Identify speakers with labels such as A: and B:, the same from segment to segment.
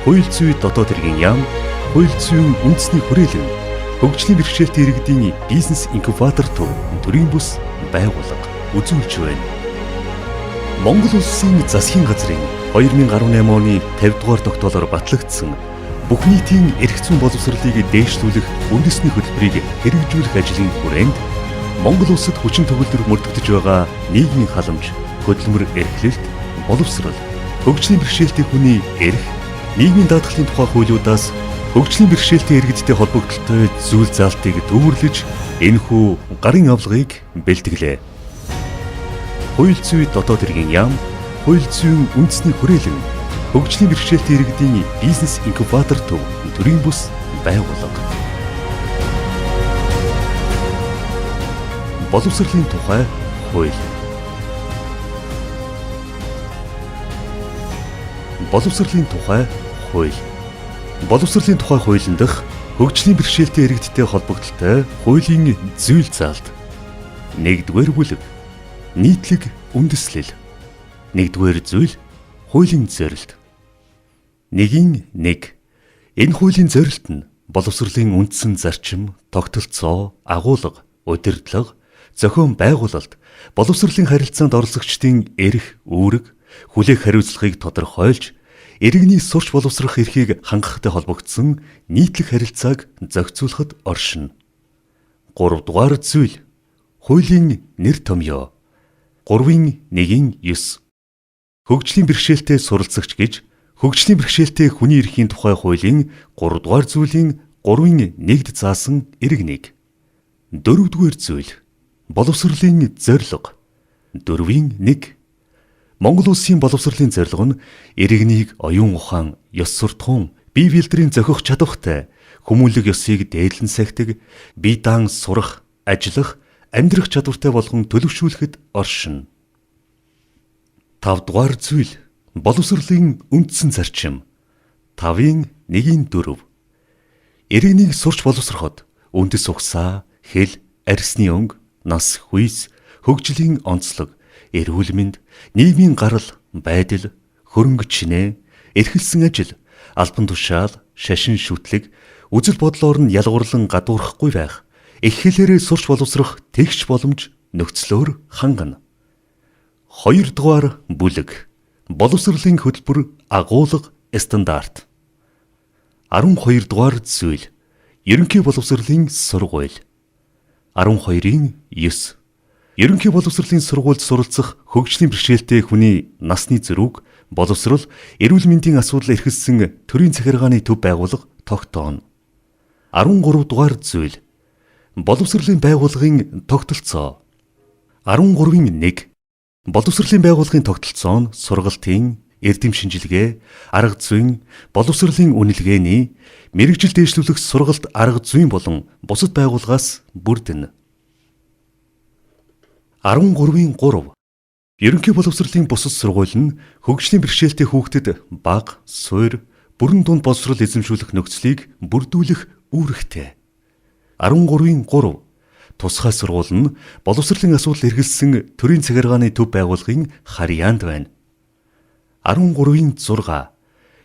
A: хууль зүй дотоод хэргийн яам, хууль зүйн үндэсний хүрээлэн, хөгжлийн бэрхшээлтэй иргэдийн бизнес инкубатор төв төрийн бүс байгууллага үзүүлж байна. Монгол улсын засгийн газрын 2018 оны 50 дугаар тогтоолоор батлагдсан бүх нийтийн эрх зүйн боловсролыг дээшлүүлэх үндэсний хөтөлбөрийг хэрэгжүүлэх ажлын хүрээнд Монгол улсад хүчин төгөлдөр мөрдөгдөж байгаа нийгмийн халамж, хөдөлмөр эрхлэлт, боловсрол, хөгжлийн бэрхшээлтэй хүний эрх, нийгмийн даатгалын тухай хуулиудаас хөгжлийн бэрхшээлтэй иргэдтэй холбогдолтой зүйл заалтыг төвөрлөж энэхүү гарын авлагыг бэлтгэлээ. Хууль зүй дотоод хэргийн яам, хууль зүйн үндэсний хүрээлэн, хөгжлийн бэрхшээлтэй иргэдийн бизнес инкубатор төв төрийн бүс байгууллага. Боловсролын тухай хууль. Боловсролын тухай хууль. Боловсролын тухай хуулийн дах хөгжлийн бэрхшээлтэй иргэдтэй холбогдолтой хуулийн зүйл заалт. 1-р бүлэг. Нийтлэг үндэслэл. 1-р зүйл хуулийн зорилт. 1-1. Энэ хуулийн зорилт нь боловсролын үндсэн зарчим, тогтолцоо, агуулга, удирдлага, зохион байгуулалт, боловсролын харилцаанд оролцогчдын эрх, үүрэг, хүлээх хариуцлагыг тодорхойлж, иргэний сурч боловсрох эрхийг хангахтай холбогдсон нийтлэг харилцааг зохицуулахад оршино. 3-р зүйл хуулийн нэр томьёо. 3-1-9. Хөгжлийн бэрхшээлтэй суралцагч гэж хөгжлийн бэрхшээлтэй хүний эрхийн тухай хуулийн 3-р зүйлийн 3-1-д заасан эрг нэг. 4-р зүйл боловсролын зорилго. 4-1. Монгол улсын боловсролын зорилго нь иргэнийг оюун ухаан, ёс суртахуун, бие биелдрийн зохих чадвартай, хүмүүнлэг ёсыг дээдлэн сахидаг, бие даан сурах, ажиллах, амьдрах чадвартай болгон төлөвшүүлэхэд оршино. 5-р зүйл боловсролын үндсэн зарчим. 5-1-4. Иргэнийг сурч боловсроход үндэс угсаа, хэл, арьсны өнгө, нас, хүйс, хөгжлийн онцлог, эрүүл мэнд, нийгмийн гарал, байдал, хөрөнгө чинээ, эрхэлсэн ажил, албан тушаал, шашин шүтлэг, үзэл бодлоор нь ялгуурлан гадуурхахгүй байх, их хэлээрээ сурч боловсрох тэгш боломж нөхцлөөр хангана. 2-р бүлэг боловсролын хөтөлбөр агуулга стандарт. 12-р зүйл ерөнхий боловсролын сургууль. 12-9. Ерөнхий боловсролын сургуульд суралцах хөгжлийн бэрхшээлтэй хүний насны зэрэг, боловсрол, эрүүл мэндийн асуудал эрхэлсэн төрийн захиргааны төв байгууллага тогтооно. 13-р зүйл боловсролын байгууллагын тогтолцоо. 13-1. Боловсролын байгууллагын тогтолцоо нь сургалтын, эрдэм шинжилгээ, арга зүйн, боловсролын үнэлгээний, мэргэжил дэвшлүүлэх сургалт арга зүйн болон бусад байгууллагаас бүрдэнэ. 13-3. Ерөнхий боловсролын бусад сургууль нь хөгжлийн бэрхшээлтэй хүүхдэд бага, суурь, бүрэн дунд боловсрол эзэмшүүлэх нөхцөлийг бүрдүүлэх үүрэгтэй. 13-3. Тусгай сургууль нь боловсролын асуудал эрхэлсэн төрийн захиргааны төв байгууллагын харьяанд байна. 13-6.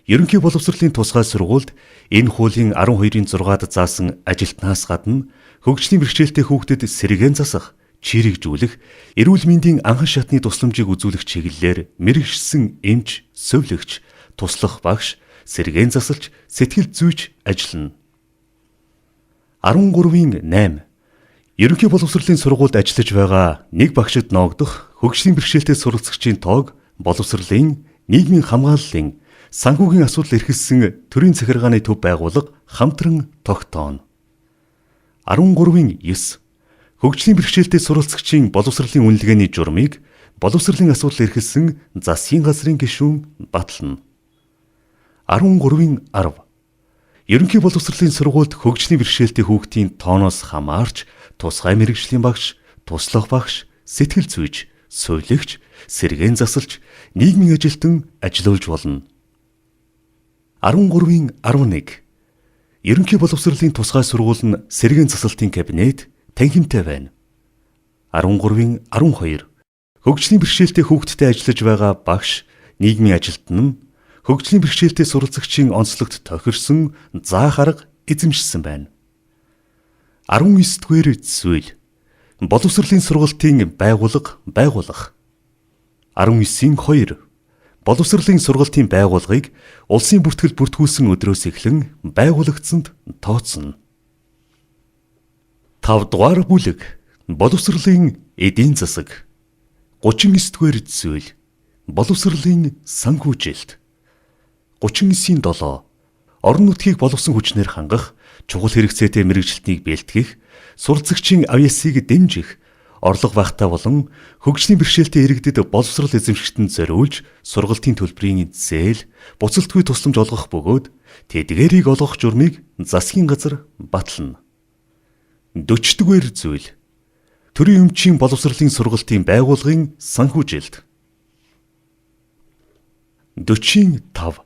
A: Ерөнхий боловсролын тусгай сургуульд энэ хуулийн 12-6-д заасан ажилтнаас гадна хөгжлийн бэрхшээлтэй хүүхдэд сэргээн засах, чирэгжүүлэх, эрүүл мэндийн анхан шатны тусламжийг үзүүлэх чиглэлээр мэргэшсэн эмч, совлогч, туслах багш, сэргээн засалж, сэтгэл зүйч ажиллана. 13-8. Ерөнхий боловсролын сургуульд ажиллаж байгаа нэг багшид ноогдох хөгжлийн бэрхшээлтэй суралцагчийн тоог боловсролын, нийгмийн хамгааллын, санхүүгийн асуудал эрхэлсэн төрийн захиргааны төв байгууллага хамтран тогтооно. 13-9. Хөгжлийн бэрхшээлтэй суралцагчийн боловсролын үнэлгээний журмыг боловсролын асуудал эрхэлсэн засгийн газрын гишүүн батлана. 13-10. Ерөнхий боловсролын сургуульд хөгжлийн бэрхшээлтэй хүүхдийн тооноос хамаарч тусгай мэргэжлийн багш, туслах багш, сэтгэл зүйч, сувилагч, сэргээн засалж, нийгмийн ажилтан ажиллуулж болно. 13-11. Ерөнхий боловсролын тусгай сургууль нь сэргээн засалтын кабинет танхимтай байна. 13-12. Хөгжлийн бэрхшээлтэй хүүхдтэй ажиллаж байгаа багш, нийгмийн ажилтан нь хөгжлийн бэрхшээлтэй суралцагчийн онцлогт тохирсон заах арга эзэмшсэн байна. 19-р зүйл боловсролын сургалтын байгууллага байгуулах. 19-2 боловсролын сургалтын байгууллагыг улсын бүртгэл бүртгүүлсэн өдрөөс эхлэн байгуулагдсанд тооцно. 5 дугаар бүлэг боловсролын эдийн засаг. 39-р зүйл боловсролын санхүүжилт. 39-7 орон нутгийг боловсон хүчнээр хангах, чухал хэрэгцээтэй мэргэжилтнийг бэлтгэх, суралцагчийн авьяасыг дэмжих, орлого багтаа болон хөгжлийн бэрхшээлтэй иргэдэд боловсрол эзэмшигтэн зориулж сургалтын төлбөрийн зээл, буцалтгүй тусламж олгох бөгөөд тэдгээрийг олгох журмыг засгийн газар батлана. 40-р зүйл төрийн өмчийн боловсролын сургалтын байгууллагын санхүүжилт. 40-5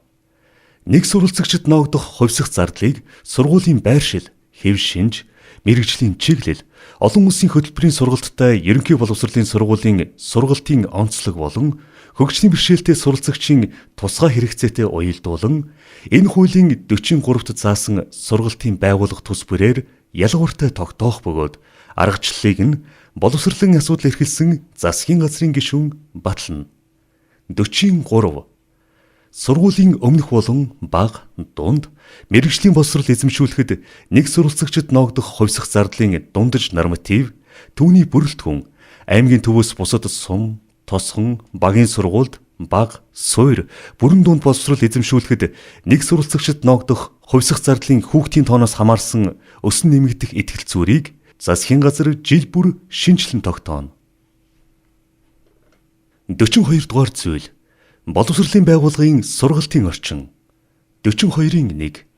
A: нэг суралцагчид ноогдох хувьсах зардлыг сургуулийн байршил, хэв шинж, мэргэжлийн чиглэл, олон улсын хөтөлбөрийн сургалттай ерөнхий боловсролын сургуулийн сургалтын онцлог болон хөгжлийн бэрхшээлтэй суралцагчийн тусгай хэрэгцээтэй уялдуулан энэ хуулийн 43-т заасан сургалтын байгууллага тус бүрээр ялгууртай тогтоох бөгөөд аргачлалыг нь боловсролын асуудал эрхэлсэн засгийн газрын гишүүн батлана. 43 сургуулийн өмнөх болон бага, дунд мэргэжлийн боловсрол эзэмшүүлэхэд нэг суралцагчид ноогдох хувьсах зардлын дундаж норматив, түүний бүрэлдэхүүн, аймгийн төвөөс бусад сум, тосхон, багийн сургуульд бага, суур, бүрэн дунд боловсрол эзэмшүүлэхэд нэг суралцагчид ноогдох хувьсах зардлын хүүхдийн тооноос хамаарсан өсөн нэмэгдэх итгэл зүрийг засгийн газар жил бүр шинжилэн тогтооно. 42 дугаар зүйл боловсролын байгууллагын сургалтын орчин. 42-1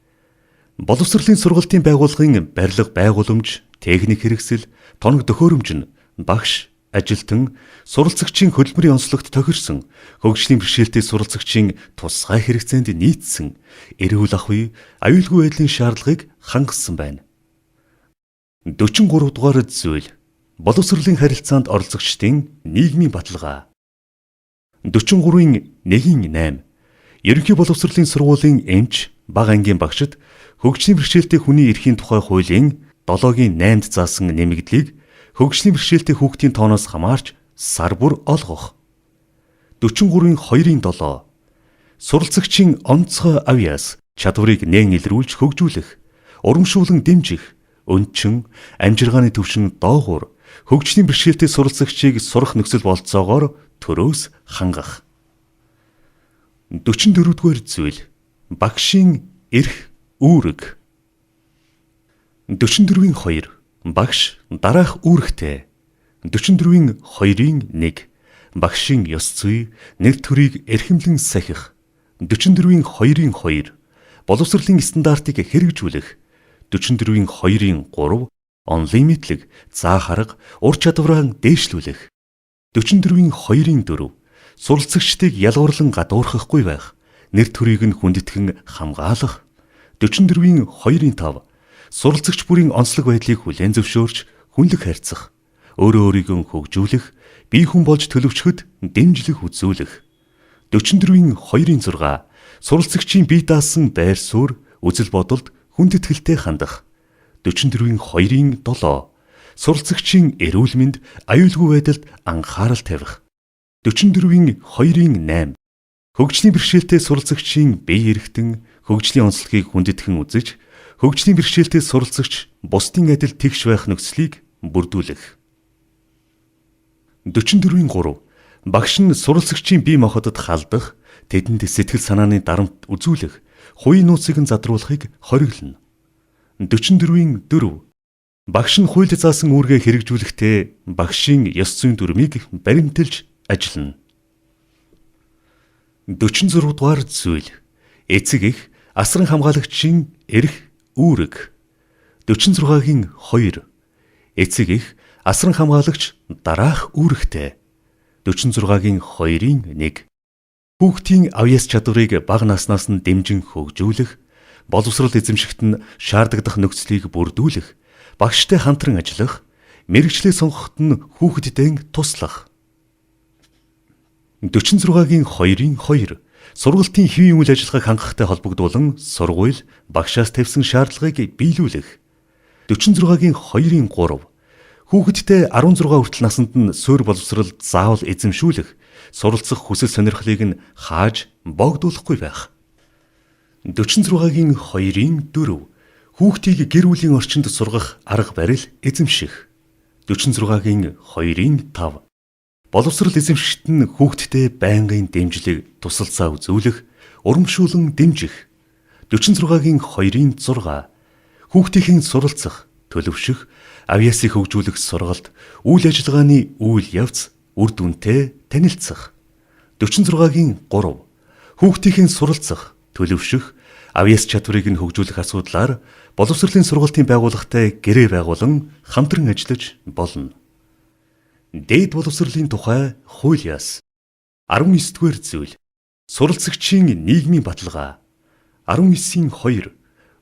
A: боловсролын сургалтын байгууллагын барилга байгууламж, техник хэрэгсэл, тоног төхөөрөмж нь багш, ажилтан, суралцагчийн хөдөлмөрийн онцлогт тохирсон хөгжлийн бэрхшээлтэй суралцагчийн тусгай хэрэгцээнд нийцсэн эрүүл ахуй, аюулгүй байдлын шаардлагыг хангасан байна. 43 дугаар зүйл боловсролын харилцаанд оролцогчдын нийгмийн баталгаа. 43-1-8 ерөнхий боловсролын сургуулийн эмч, бага ангийн багшид хөгжлийн бэрхшээлтэй хүний эрхийн тухай хуулийн 7-8-д заасан нэмэгдлийг хөгжлийн бэрхшээлтэй хүүхдийн тооноос хамаарч сар бүр олгох. 43-2-7 суралцагчийн онцгой авьяас, чадварыг нээн илрүүлж хөгжүүлэх, урамшуулан дэмжих, өнчин, амжиргааны түвшин доогуур хөгжлийн бэрхшээлтэй суралцагчийг сурах нөхцөл болцоогоор төрөөс хангах. 44-р зүйл багшийн эрх үүрэг. 44-2 багш дараах үүрэгтэй. 44-2-1 багшийн ёс зүй, нэр төрийг эрхэмлэн сахих. 44-2-2 боловсролын стандартыг хэрэгжүүлэх. 44-2-3 онлимитлэг, заах арга, ур чадвараа дээшлүүлэх. 44-2-4 суралцагчдыг ялгуурлан гадуурхахгүй байх, нэр төрийг нь хүндэтгэн хамгаалах. 44-2-5 суралцагч бүрийн онцлог байдлыг хүлээн зөвшөөрч хүнлэг харьцах, өөрөө өөрийгөө хөгжүүлэх, бие хүн болж төлөвчөхөд дэмжлэг үзүүлэх. 44-2-6 суралцагчийн бие даасан байр суурь, үзэл бодолд хүндэтгэлтэй хандах. 44-2-7 суралцагчийн эрүүл мэнд, аюулгүй байдалд анхаарал тавих. 44-2-8 хөгжлийн бэрхшээлтэй суралцагчийн бие эрхтэн, хөгжлийн онцлогийг хүндэтгэн үзэж, хөгжлийн бэрхшээлтэй суралцагч бусдын адил тэгш байх нөхцөлийг бүрдүүлэх. 44-3 багш нь суралцагчийн бие махбодод халдах, тэдэнд сэтгэл санааны дарамт үзүүлэх, хувийн нууцыг нь задруулахыг хориглоно. 44-4 багш нь хуульд заасан үүргээ хэрэгжүүлэхдээ багшийн ёс зүйн дүрмийг баримталж ажиллана. 46 дугаар зүйл эцэг эх, асран хамгаалагчийн эрх үүрэг. 46-2 эцэг эх, асран хамгаалагч дараах үүрэгтэй. 46-2-1 хүүхдийн авьяас чадварыг бага наснаас нь дэмжин хөгжүүлэх, боловсрол эзэмшигт нь шаардагдах нөхцөлийг бүрдүүлэх, багштай хамтран ажиллах, мэргэжлээ сонгоход нь хүүхэдтэй туслах. 46-2-2 сургалтын хэвийн үйл ажиллагааг хангахтай холбогдуулан сургууль багшаас тавьсан шаардлагыг биелүүлэх. 46-гийн 2-ын 3. Хүүхэдтэй 16 хүртэл наснд нь суурь боловсрол заавал эзэмшүүлэх, суралцах хүсэл сонирхлыг нь хааж богдуулахгүй байх. 46-гийн 2-ын 4. Хүүхдийг гэр бүлийн орчинд сургах арга барил эзэмших. 46-гийн 2-ын 5. Боловсрол эзэмшигчид нь хүүхдтэй байнгын дэмжлэг, тусалцаа үзүүлэх, урамшуулан дэмжих. 46-гийн 2-ын 6. Хүүхдийн суралцах, төлөвшөх, авьяасыг хөгжүүлэх сургалт, үйл ажиллагааны үйл явц, үр дүнтэй танилцах. 46-гийн 3. Хүүхдийн суралцах, төлөвшөх, авьяас чадварыг нь хөгжүүлэх асуудлаар боловсролын сургалтын байгууллагатай гэрээ байгуулан хамтран ажиллаж болно. Дээд боловсролын тухай хууль яс. 19-р зүйл. Суралцагчийн нийгмийн баталгаа. 19-ийн 2.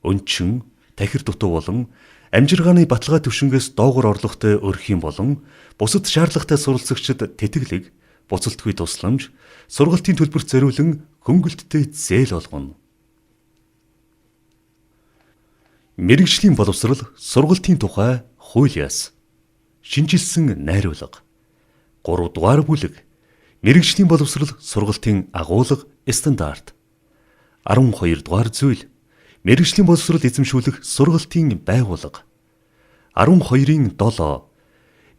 A: Өнчин, тахир дутуу болон амжиргааны баталгаа түвшингээс доогуур орлоготой өрхийн болон бусад шаардлагатай суралцагчид тэтгэлэг, буцалтгүй тусламж, сургалтын төлбөрт зориулан хөнгөлөлттэй зээл олгоно. Мэргэжлийн боловсрол сургалтын тухай хууль яс. Шинжилсэн найруулга. 3 дугаар бүлэг. Мэргэжлийн боловсрол сургалтын агуулга стандарт. 12 дугаар зүйл. Мэргэжлийн боловсрол эзэмшүүлэх сургалтын байгууллага. 12-ийн 7.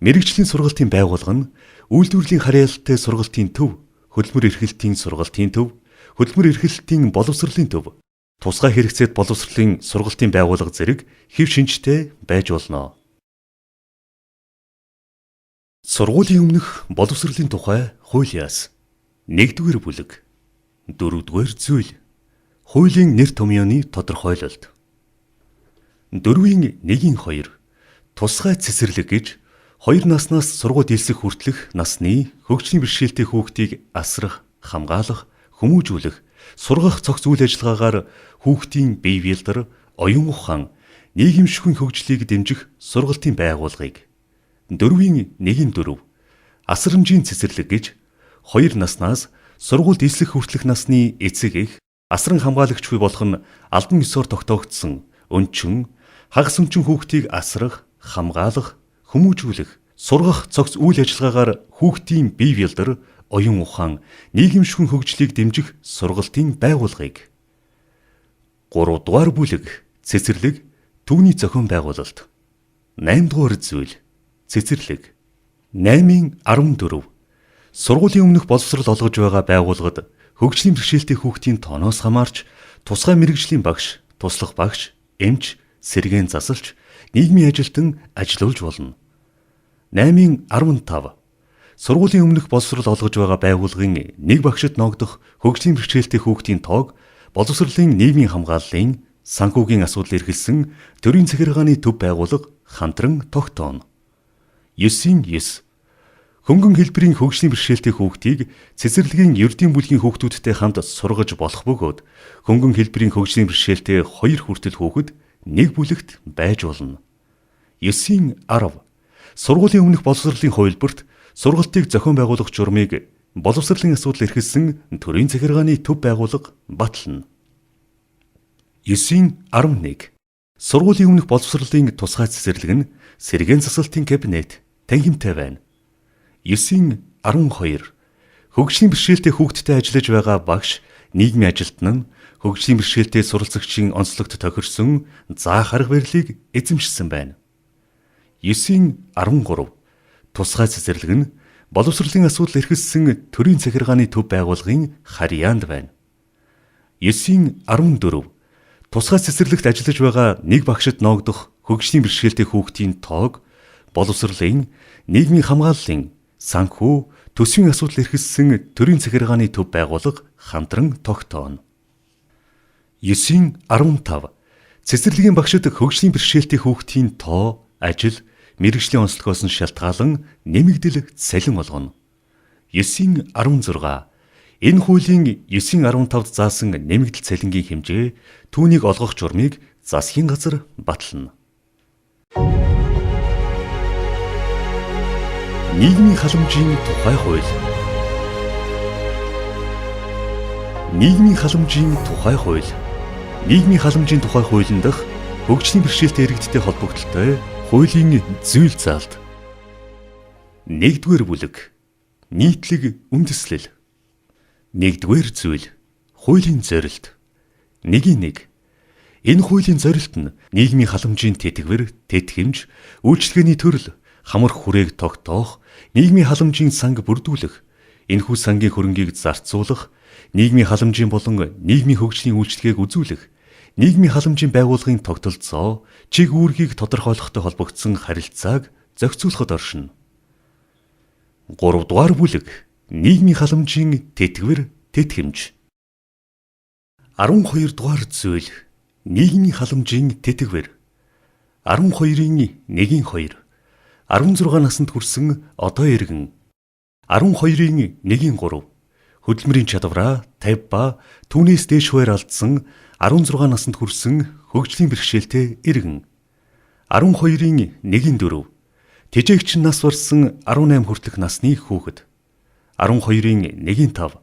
A: Мэргэжлийн сургалтын байгууллага нь үйлдвэрлэлийн харьяалалтай сургалтын төв, хөдөлмөр эрхлэлтийн сургалтын төв, хөдөлмөр эрхлэлтийн боловсролын төв, тусгай хэрэгцээт боловсролын сургалтын байгууллага зэрэг хэв шинжтэй байж болно. Сургуулийн өмнөх боловсролын тухай хууль яс. 1-р бүлэг. 4-р зүйл. Хуулийн нэр томьёоны тодорхойлолт. 4-ийн 1-ийн 2. Тусгай цэцэрлэг гэж 2 наснаас сургууль дэлсэх хүртэлх насны хөгжлийн бэрхшээлтэй хүүхдийг асрах, хамгаалах, хүмүүжүүлэх, сургах цогц үйл ажиллагаагаар хүүхдийн бие биелдар, оюун ухаан, нийгэмшгүй хөгжлийг дэмжих сургалтын байгууллагыг. 4-ийн 1-ийн 4. Асрамжийн цэцэрлэг гэж 2 наснаас сургууль дэлсэх хүртэлх насны эцэг эх, асран хамгаалагчгүй болох нь албан ёсоор тогтоогдсон өнчин, хагас өнчин хүүхдийг асрах, хамгаалах, хүмүүжүүлэх, сургах цогц үйл ажиллагаагаар хүүхдийн бие биелдар, оюун ухаан, нийгэмшгүй хөгжлийг дэмжих сургалтын байгууллагыг. 3 дугаар бүлэг. Цэцэрлэг, түүний зохион байгуулалт. 8 дугаар зүйл. Цэцэрлэг. 8-ийн 14. Сургуулийн өмнөх боловсрол олгож байгаа байгууллагад хөгжлийн бэрхшээлтэй хүүхдийн тооноос хамаарч тусгай мэргэжлийн багш, туслах багш, эмч, сэргээн засалч, нийгмийн ажилтан ажиллуулж болно. 8-ийн 15. Сургуулийн өмнөх боловсрол олгож байгаа байгууллагын нэг багшид ногдох хөгжлийн бэрхшээлтэй хүүхдийн тоог боловсролын нийгмийн хамгааллын, санхүүгийн асуудал эрхэлсэн төрийн захиргааны төв байгууллага хамтран тогтооно. 9-ийн 9. Хөнгөн хэлбэрийн хөгжлийн бэрхшээлтэй хүүхдийг цэцэрлэгийн ердийн бүлгийн хүүхдүүдтэй хамт сургаж болох бөгөөд хөнгөн хэлбэрийн хөгжлийн бэрхшээлтэй 2 хүртэл хүүхэд нэг бүлэгт байж болно. 9-ийн 10. Сургуулийн өмнөх боловсролын хувилбарт сургалтыг зохион байгуулах журмыг боловсролын асуудал эрхэлсэн төрийн захиргааны төв байгууллага батлана. 9-ийн 11. Сургуулийн өмнөх боловсролын тусгай цэцэрлэг нь сэргээн засалтын кабинет танхимтай байна. 9-ийн 12. Хөгжлийн бэрхшээлтэй хүүхдтэй ажиллаж байгаа багш, нийгмийн ажилтан нь хөгжлийн бэрхшээлтэй суралцагчийн онцлогт тохирсон заах арга барилыг эзэмшсэн байна. 9-ийн 13. Тусгай цэцэрлэг нь боловсролын асуудал эрхэлсэн төрийн захиргааны төв байгууллагын харьяанд байна. 9-ийн 14. Тусгай цэцэрлэгт ажиллаж байгаа нэг багшид ногдох хөгжлийн бэрхшээлтэй хүүхдийн тоог боловсролын, нийгмийн хамгааллын, санхүү, төсвийн асуудал эрхэлсэн төрийн захиргааны төв байгууллага хамтран тогтооно. 9-ийн 15. Цэцэрлэгийн багшид хөгжлийн бэрхшээлтэй хүүхдийн тоо, ажил, мэргэжлийн онцлогоос нь шалтгаалan нэмэгдэл салин болгоно. 9-ийн 16. Энэ хуулийн 9-ийн 15-д заасан нэмэгдэл цалингийн хэмжээ түүнийг олгох журмыг засгийн газар батлана. Нийгмийн халамжийн тухай хууль. Нийгмийн халамжийн тухай хууль. Нийгмийн халамжийн тухай хуулийн дахь хөгжлийн бэрхшээлтэй иргэдтэй холбогдлолтой хуулийн зүйл заалт. 1-р бүлэг. Нийтлэг үндэслэл. 1-р зүйл. Хуулийн зорилт. 1.1. Энэ хуулийн зорилт нь нийгмийн халамжийн тэтгэвэр, тэтгэмж, үйлчилгээний төрөл, хамар хүрээг тогтоох, нийгмийн халамжийн санг бүрдүүлэх, энэхүү сангийн хөрөнгийг зарцуулах, нийгмийн халамжийн болон нийгмийн хөгжлийн үйлчилгээг үзүүлэх, нийгмийн халамжийн байгууллагын тогтолцоо, чиг үүргийг тодорхойлохтой холбогдсон харилцааг зохицуулахад оршино. 3-р бүлэг. Нийгмийн халамжийн тэтгэвэр, тэтгэмж. 12-р зүйл. Нийгмийн халамжийн тэтгэвэр. 12-ийн 1-2. 16 наснд хүрсэн одоо иргэн. 12-ийн 1-3. Хөдөлмөрийн чадвараа 50 ба түүнээс дээш хувиар алдсан 16 наснд хүрсэн хөгжлийн бэрхшээлтэй иргэн. 12-ийн 1-4. Тэжээгч нас барсан 18 хүртэлх насны хүүхэд. 12-ийн 1-5.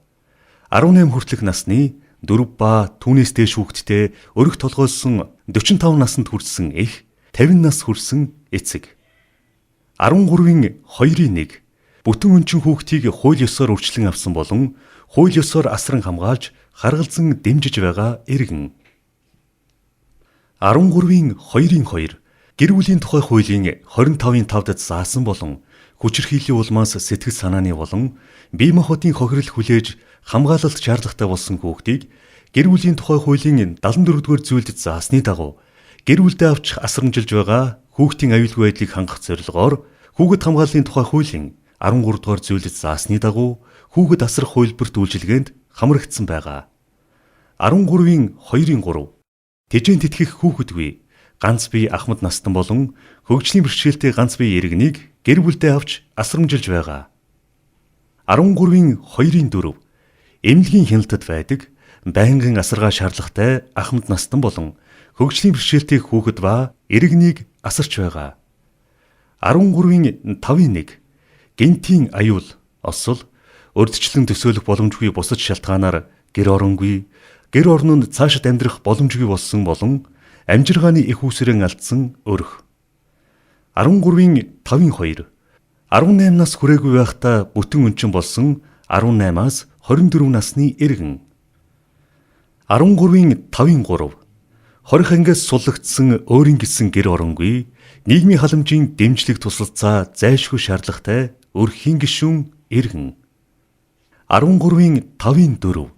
A: 18 хүртэлх насны 4 ба түүнээс дээш хүүхэдтэй өрх толгойсон 45 наснд хүрсэн эх, 50 нас хүрсэн эцэг. 13-ийн 2-1. Бүтэн өнчин хүүхдийг хууль ёсоор үрчлэн авсан болон хууль ёсоор асран хамгаалж харгалзан дэмжиж байгаа иргэн. 13-ийн 2-2. Гэр бүлийн тухай хуулийн 25-5-д заасан болон хүчирхийллийн улмаас сэтгэл санааны болон бие махбодын хохирол хүлээж хамгаалалт шаардлагатай болсон хүүхдийг гэр бүлийн тухай хуулийн 74-р зүйлд заасны дагуу гэр бүлдээ авч асрамжилж байгаа хүүхдийн аюулгүй байдлыг хангах зорилгоор хүүхэд хамгааллын тухай хуулийн 13-р зүйлд заасны дагуу хүүхэд асрах хувилбарт үйлчилгээнд хамрагдсан байгаа. 13-ийн 2-3. Тэжээнд тэтгэх хүүхэдгүй ганц бие ахмад настан болон хөгжлийн бэрхшээлтэй ганц бие иргэнийг гэр бүлдээ авч асрамжилж байгаа. 13-ийн 2-4. Эмнэлгийн хяналтад байдаг байнгын асаргаа шаардлагатай ахмад настан болон хөгжлийн бэрхшээлтэй хүүхэд ба иргэнийг асарч байгаа. 13-ийн 5-1. Гэнтийн аюул, осол, урьдчилан төсөөлөх боломжгүй бусад шалтгаанаар гэр оронгүй, гэр орнонд цаашид амьдрах боломжгүй болсон болон амжиргааны их үүсрэн алдсан өрх. 13-ийн 5-2. 18 нас хүрээгүй байхдаа бүтэн өнчин болсон 18-аас 24 насны иргэн. 13-ийн 5-3. Хорих ангиас суллагдсан өөрийн гэсэн гэр оронгүй, нийгмийн халамжийн дэмжлэг тусалцаа зайлшгүй шаардлагатай өрхийн гишүүн иргэн. 13-ийн 5-4.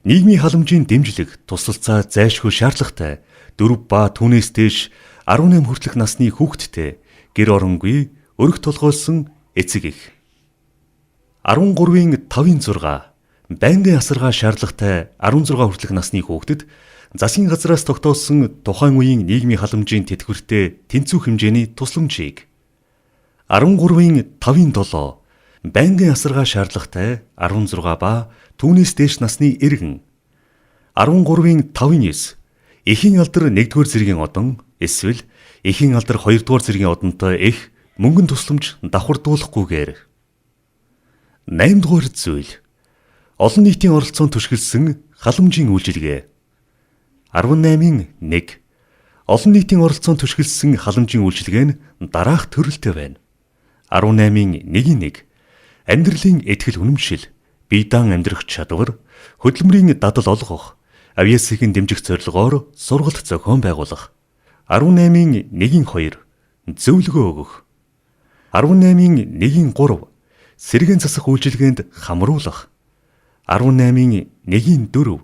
A: Нийгмийн халамжийн дэмжлэг тусалцаа зайлшгүй шаардлагатай 4 ба түүнээс дээш 18 хүртэлх насны хүүхэдтэй гэр оронгүй өрх толгойлсон эцэг эх. 13-ийн 5-6. Байнгын асаргаа шаардлагатай 16 хүртэлх насны хүүхэдэд засгийн газраас тогтоосон тухайн үеийн нийгмийн халамжийн тэтгэвртэй тэнцвэх хэмжээний тусламжийг. 13-ийн 5-7. Байнгын асаргаа шаардлагатай 16 ба түүнээс дээш насны иргэн. 13-ийн 5-9. Эхийн алдар 1-р зэргийн одон эсвэл эхийн алдар 2-р зэргийн одонтой эх мөнгөн тусламж давхардуулахгүйгээр. 8-р зүйл. Олон нийтийн оролцоонд түшгэлсэн халамжийн үйлчилгээ. 18-ийн 1. Олон нийтийн оролцоонд түшгэлсэн халамжийн үйлчилгээ нь дараах төрөлтэй байна. 18-ийн 1-1. Амьдралын этгэл үнэмшил, бие даан амьдрах чадвар, хөдөлмөрийн дадал олгох, авиасыг дэмжих зорилгоор сургалт зохион байгуулах. 18-ийн 1-2. Зөвлөгөө өгөх. 18-ийн 1-3. Сэргээн засах үйлчилгээнд хамруулах. 18-ийн 1-4.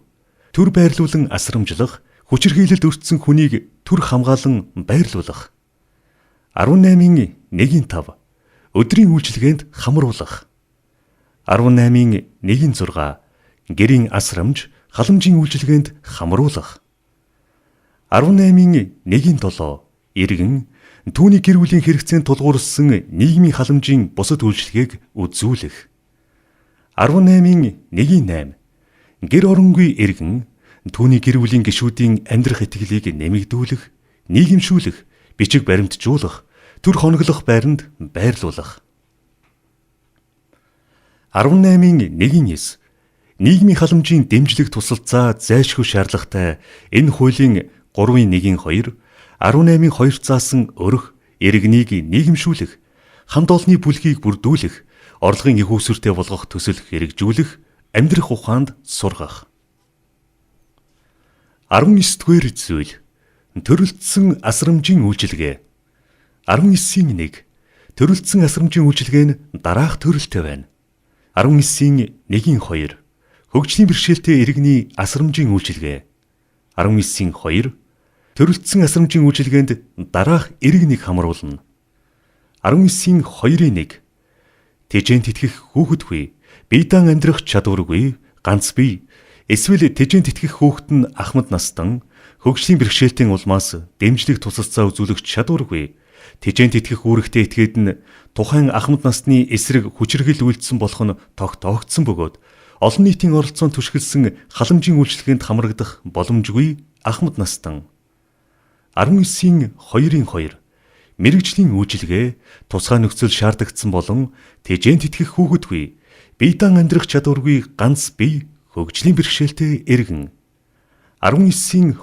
A: Төр байрлуулан асрамжлах, хүчирхийлэлд өртсөн хүнийг төр хамгаалан байрлуулах. 18-ийн 1-5. Өдрийн үйлчилгээнд хамруулах. 18-ийн 1-6. Гэрийн асрамж, халамжийн үйлчилгээнд хамруулах. 18-ийн 1-7. Иргэн түүний гэр бүлийн хэрэгцээнд тулгуурласан нийгмийн халамжийн бусад үйлчилгээг үзүүлэх. 18-ийн 1-8. Гэр оронгүй иргэн түүний гэр бүлийн гишүүдийн амьдрах итгэлийг нэмэгдүүлэх, нийгэмшүүлэх, бичиг баримтжуулах, төр хоноглох байранд байрлуулах. 18-ийн 1-9. нийгмийн халамжийн дэмжлэг тусалцаа зайлшгүй шаардлагатай энэ хуулийн 3.1-2, 18.2 заасан өрх, иргэнийг нийгэмшүүлэх, хамт олонны бүлгийг бүрдүүлэх, орлогын их үүсвэртэй болгох төсөл хэрэгжүүлэх, амьдрах ухаанд сургах. 19-р зүйл төрөлдсөн асрамжийн үйлчилгээ. 19-1 төрөлдсөн асрамжийн үйлчилгээ нь дараах төрөлтэй байна. 19-1-2 хөгжлийн бэрхшээлтэй иргэний асрамжийн үйлчилгээ. 19-2 төрөлдсөн асрамжийн үйлчилгээнд дараах иргэнийг хамруулна. 19-2-1 тэжээнд итгэх хүүхэдгүй, биедан амьдрах чадваргүй, ганц бие, эсвэл тэжээнд итгэх хүүхэд нь ахмад настан хөгжлийн бэрхшээлтийн улмаас дэмжлэг тусалцаа үзүүлэх чадваргүй, тэжээнд итгэх үүрэгтэй этгээд нь тухайн ахмад насны эсрэг хүчирхэл үйлдсэн болох нь тогтоогдсон бөгөөд олон нийтийн оролцоонд түшгэлсэн халамжийн үйлчлэгэнд хамрагдах боломжгүй ахмад настан. 19-2-2 мэргэжлийн үйлчилгээ тусгай нөхцөл шаардагдсан болон тэжээнд итгэх хүүхэдгүй, биедан амьдрах чадваргүй ганц бие, хөгжлийн бэрхшээлтэй иргэн. 19-2-3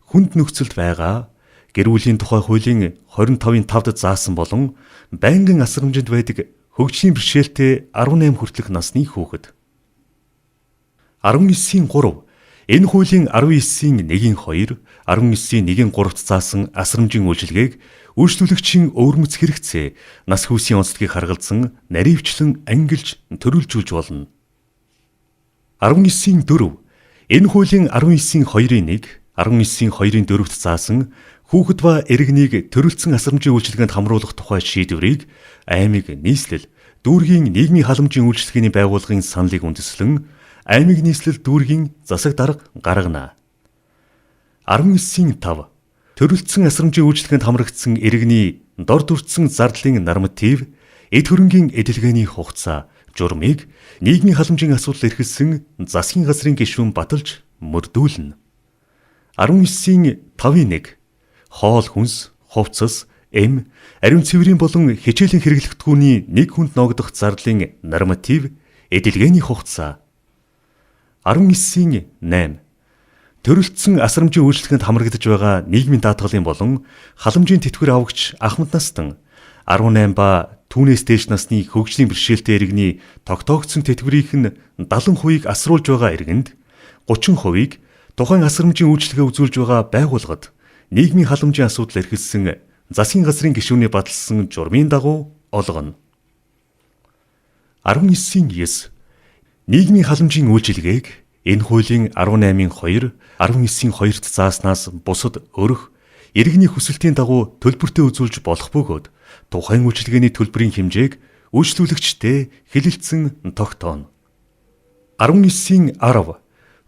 A: хүнд нөхцөлд байгаа гэр бүлийн тухай хуулийн 25-5-д заасан болон байнгын асрамжинд байдаг хөгжлийн бэрхшээлтэй 18 хүртэлх насны хүүхэд. 19-3 энэ хуулийн 19-1-2, 19-1-3-т заасан асрамжийн үйлчилгээг үйлчлүүлэгчийн өвөрмөц хэрэгцээ, нас хүүсийн онцлогийг харгалзан наривчлан ангилж төрүүлжүүлж болно. 19-4 энэ хуулийн 19-2-1, 19-2-4-т заасан хүүхэд ба иргэнийг төрөлцсөн асрамжийн үйлчилгээнд хамруулах тухай шийдвэрийг аймаг нийслэл дүүргийн нийгмийн халамжийн үйлчилгээний байгууллагын саналыг үндэслэн аймаг нийслэл дүүргийн засаг дарга гаргана. 19-5 төрөлцсөн асрамжийн үйлчилгээнд хамрагдсан иргэний дор дүрцсэн зардлын норматив, эд хөрөнгийн эдэлгээний хугацаа, журмыг нийгмийн халамжийн асуудал эрхэлсэн засгийн газрын гишүүн баталж мөрдүүлнэ. 19-5-1 хоол хүнс, хувцас, эм, ариун цэврийн болон хичээлийн хэрэглэгдэхүүний нэг хүнд ногдох зардлын норматив, эдэлгээний хугацаа. 19-8 төрөлцсөн асрамжийн үйлчлэгэнд хамрагдаж байгаа нийгмийн даатгалын болон халамжийн тэтгэвэр авагч ахмад настан 18 ба түүнээс дээш насны хөгжлийн бэрхшээлтэй иргэний тогтоогдсон тэтгэврийнх нь 70%-ийг асруулж байгаа иргэнд 30%-ийг тухайн асрамжийн үйлчлэгээ үзүүлж байгаа байгууллагад нийгмийн халамжийн асуудал эрхэлсэн засгийн газрын гишүүний баталсан журмын дагуу олгоно. 19-9 нийгмийн халамжийн үйлчилгээг энэ хуулийн 18-2, 19-2-т зааснаас бусад өрх, иргэний хүсэлтийн дагуу төлбөртэй үзүүлж болох бөгөөд тухайн үйлчилгээний төлбөрийн хэмжээг үйлчлүүлэгчтэй хэлэлцэн тогтооно. 19-10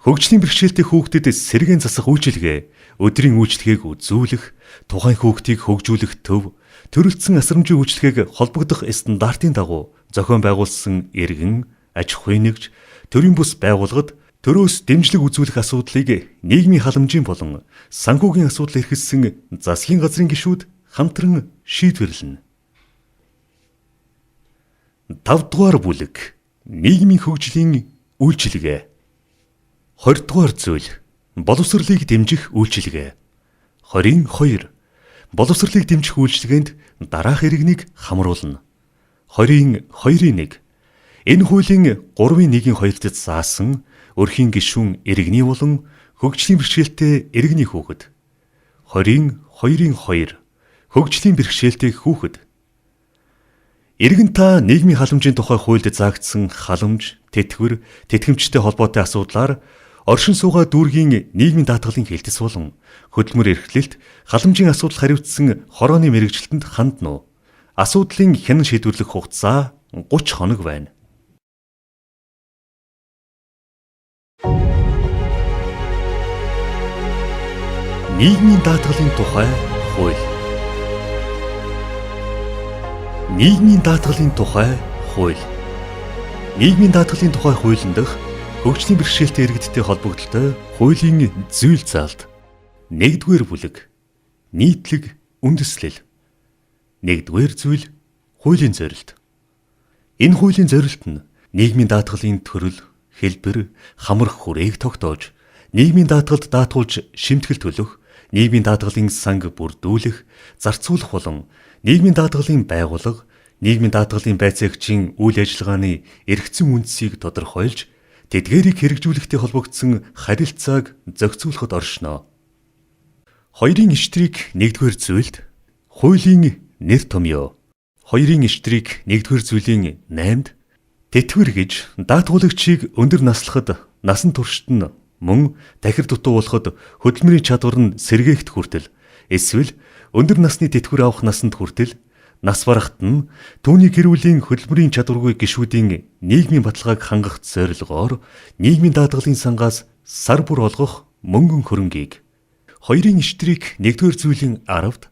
A: хөгжлийн бэрхшээлтэй хүүхдэд сэргээн засах үйлчилгээ, өдрийн үйлчилгээг үзүүлэх, тухайн хүүхдийг хөгжүүлэх төв, төрөлцсөн асрамжийн үйлчилгээг холбогдох стандартын дагуу зохион байгуулсан иргэн, аж ахуйн нэгж, төрийн бус байгууллагад төрөөс дэмжлэг үзүүлэх асуудлыг нийгмийн халамжийн болон санхүүгийн асуудал эрхэлсэн засгийн газрын гишүүд хамтран шийдвэрлэнэ. 5 дугаар бүлэг нийгмийн хөгжлийн үйлчилгээ. 20 дугаар зүйл боловсролыг дэмжих үйлчилгээ. 22 боловсролыг дэмжих үйлчилгээнд дараах иргэнийг хамруулна. 20-2-1 энэ хуулийн 3-1-2-д заасан өрхийн гишүүн иргэний болон хөгжлийн бэрхшээлтэй иргэний хүүхэд. 20-2-2 хөгжлийн бэрхшээлтэй хүүхэд. Иргэн та нийгмийн халамжийн тухай хуульд заагдсан халамж, тэтгэвэр, тэтгэмжтэй холбоотой асуудлаар оршин суугаа дүүргийн нийгмийн даатгалын хэлтэс болон хөдөлмөр эрхлэлт, халамжийн асуудал хариуцсан хорооны мэргэжилтэнд хандна уу? Асуудлын хянан шийдвэрлэх хугацаа 30 хоног байна. Нийгмийн даатгалын тухай хууль. Нийгмийн даатгалын тухай хууль. Нийгмийн даатгалын тухай хуулийн дах хөгжлийн бэрхшээлтэй иргэдтэй холбогдлолтой хуулийн зүйл заалт. 1-р бүлэг. Нийтлэг үндэслэл. 1-р зүйл хуулийн зорилт. Энэ хуулийн зорилт нь нийгмийн даатгалын төрөл, хэлбэр, хамрах хүрээг тогтоож, нийгмийн даатгалд даатгуулж шимтгэл төлөх, нийгмийн даатгалын санг бүрдүүлэх, зарцуулах болон нийгмийн даатгалын байгууллага, нийгмийн даатгалын байцаагчийн үйл ажиллагааны эргэцэн үндсийг тодорхойлж, тэдгээрийг хэрэгжүүлэхтэй холбогдсон харилцааг зохицуулахад оршино. Хоёрын эштрийг нэгдүгээр зүйлд хуулийн нэр томьёо. Хоёрын эштрийг нэгдүгээр зүйлийн 8-д тэтгэвэр гэж даатгуулагчийг өндөр наслахад насан туршид нь мөн дахир дутуу болоход хөдөлмөрийн чадвар нь сэргээгт хүртэл эсвэл өндөр насны тэтгэвэр авах насанд хүртэл нас барахт нь түүний гэр бүлийн хөдөлмөрийн чадваргүй гишүүдийн нийгмийн баталгааг хангах зорилгоор нийгмийн даатгалын сангаас сар бүр олгох мөнгөн хөрөнгийг. Хоёрын эштрийг нэгдүгээр зүйлийн 10-д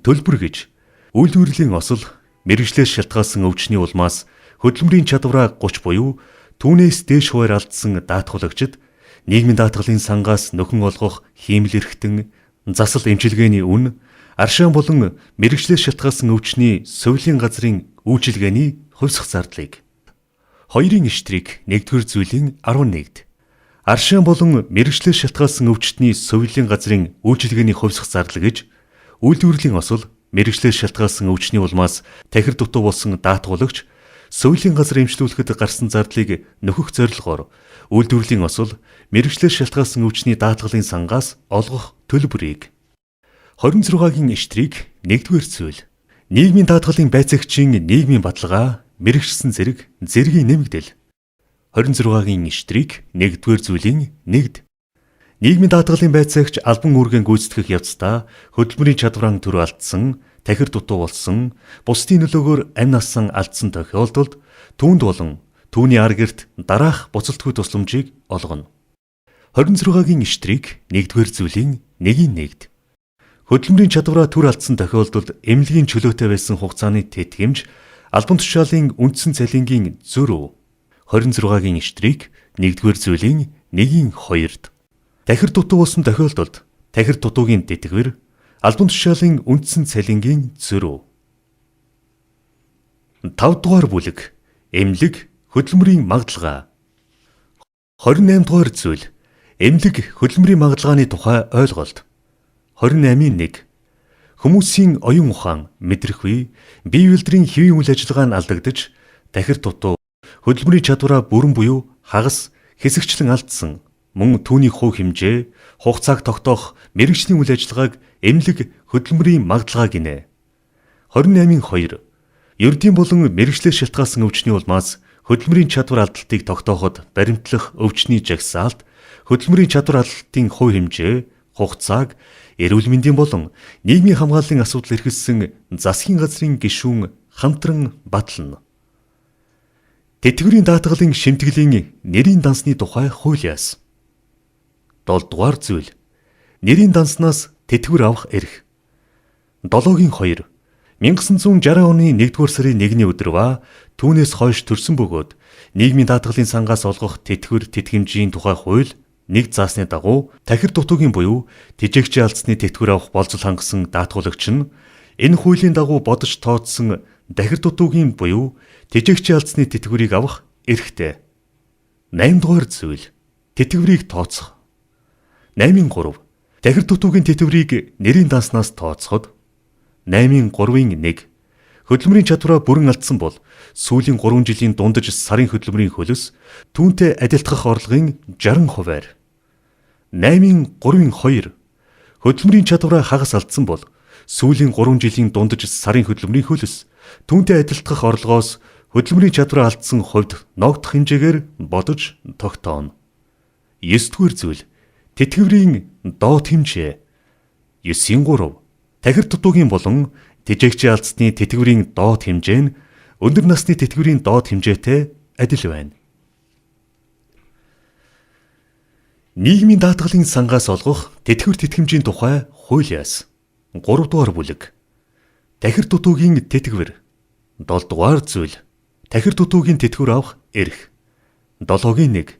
A: төлбөр гэж үйлдвэрлэлийн осол мэргэжлээс шалтгаалсан өвчний улмаас хөдөлмөрийн чадвараа 30 буюу түүнээс дээш хувиар алдсан даатгуулагчид нийгмийн даатгалын сангаас нөхөн олгох хиймэл эрхтэн, засал эмчилгээний үн, аршаан болон мэргэжлээс шалтгаалсан өвчний сувилийн газрын үйлчилгээний хувьсах зардлыг. Хоёрын эштрийг нэгдүгээр зүйлийн 11-д аршаан болон мэргэжлээс шалтгаалсан өвчтний сувилийн газрын үйлчилгээний хувьсах зардал гэж үйлдвэрлэлийн осол мэргэжлээс шалтгаалсан өвчний улмаас тахир дутуу болсон даатгуулагч сувилийн газар эмчлүүлэхэд гарсан зардлыг нөхөх зорилгоор үйлдвэрлэлийн осол мэргэжлээс шалтгаалсан өвчний даатгалын сангаас олгох төлбөрийг. 26-гийн эштрийг нэгдүгээр зүйл нийгмийн даатгалын байцаагчийн нийгмийн баталгаа мэргэжсэн зэргийн нэмэгдэл. 26-гийн эштрийг нэгдүгээр зүйлийн 1-д нийгмийн даатгалын байцаагч албан үүргээ гүйцэтгэх явцдаа хөдөлмөрийн чадвараа төр алдсан, тахир дутуу болсон, бусдын нөлөөгөөр амь нассан алдсан тохиолдолд түүнд болон түүний ар гэрт дараах буцалтгүй тусламжийг олгоно. 26-гийн эштрийг нэгдүгээр зүйлийн 1-д хөдөлмөрийн чадвараа төр алдсан тохиолдолд эмнэлгийн чөлөөтэй байсан хугацааны тэтгэмж албан тушаалын үндсэн цалингийн зөрүү. 26-гийн эштрийг нэгдүгээр зүйлийн 1-2-д тахир дутуу болсон тохиолдолд тахир дутуугийн тэтгэвэр албан тушаалын үндсэн цалингийн зөрүү. 5 дугаар бүлэг эмнэлэг хөдөлмөрийн магадлага. 28 дугаар зүйл эмнэлэг хөдөлмөрийн магадлagaаны тухай ойлголт. 28-1 хүмүүсийн оюун ухаан, мэдрэх үе, бие биедрийн хэвийн үйл ажиллагаа нь алдагдж, тахир дутуу, хөдөлмөрийн чадвараа бүрэн буюу хагас, хэсэгчлэн алдсан, мөн түүний хувь хэмжээ, хугацааг тогтоох мэргэжлийн үйл ажиллагааг эмнэлэг хөдөлмөрийн магадлага гинэ. 28-2 ердийн болон мэргэжлээс шалтгаалсан өвчний улмаас хөдөлмөрийн чадвар алдалтыг тогтооход баримтлах өвчний жагсаалт, хөдөлмөрийн чадвар алдалтын хувь хэмжээ, хугацааг эрүүл мэндийн болон нийгмийн хамгааллын асуудал эрхэлсэн засгийн газрын гишүүн хамтран батална. Тэтгэврийн даатгалын шимтгэлийн нэрийн дансны тухай хуулиас. 7 дугаар зүйл нэрийн данснаас тэтгэвэр авах эрх. 7-2 1960 оны 1-р сарын 1-ний өдөр ба түүнээс хойш төрсөн бөгөөд нийгмийн даатгалын сангаас олгох тэтгэвэр тэтгэмжийн тухай хууль нэг заасны дагуу тахир дутуугийн буюу тэжээгчийн алдсны тэтгэвэр авах болцол хангасан даатгуулагч нь энэ хуулийн дагуу бодож тооцсон тахир дутуугийн буюу тэжээгчийн алдсны тэтгэврийг авах эрхтэй. 8 дугаар зүйл тэтгэврийг тооцох. 8-3 тахир дутуугийн тэтгэврийг нэрийн данснаас тооцоход 8-1 хөдөлмөрийн чадвараа бүрэн алдсан бол сүүлийн 3 жилийн дундаж сарын хөдөлмөрийн хөлөс түүнтэй адилтгах орлогын 60%-аар. 8-3-2 хөдөлмөрийн чадвараа хагас алдсан бол сүүлийн 3 жилийн дундаж сарын хөдөлмөрийн хөлөс түүнтэй адилтгах орлогоос хөдөлмөрийн чадвараа алдсан хувьд ногдох хэмжээгээр бодож тогтооно. 9-р зүйл тэтгэврийн доод хэмжээ. 9-3 тахир дутуугийн болон тэжээгчийн алдсны тэтгэврийн доод хэмжээ нь өндөр насны тэтгэврийн доод хэмжээтэй адил байна. Нийгмийн даатгалын сангаас олгох тэтгэвэр тэтгэмжийн тухай хуулиас. 3 дугаар бүлэг тахир дутуугийн тэтгэвэр. 7 дугаар зүйл тахир дутуугийн тэтгэвэр авах эрх. 7-1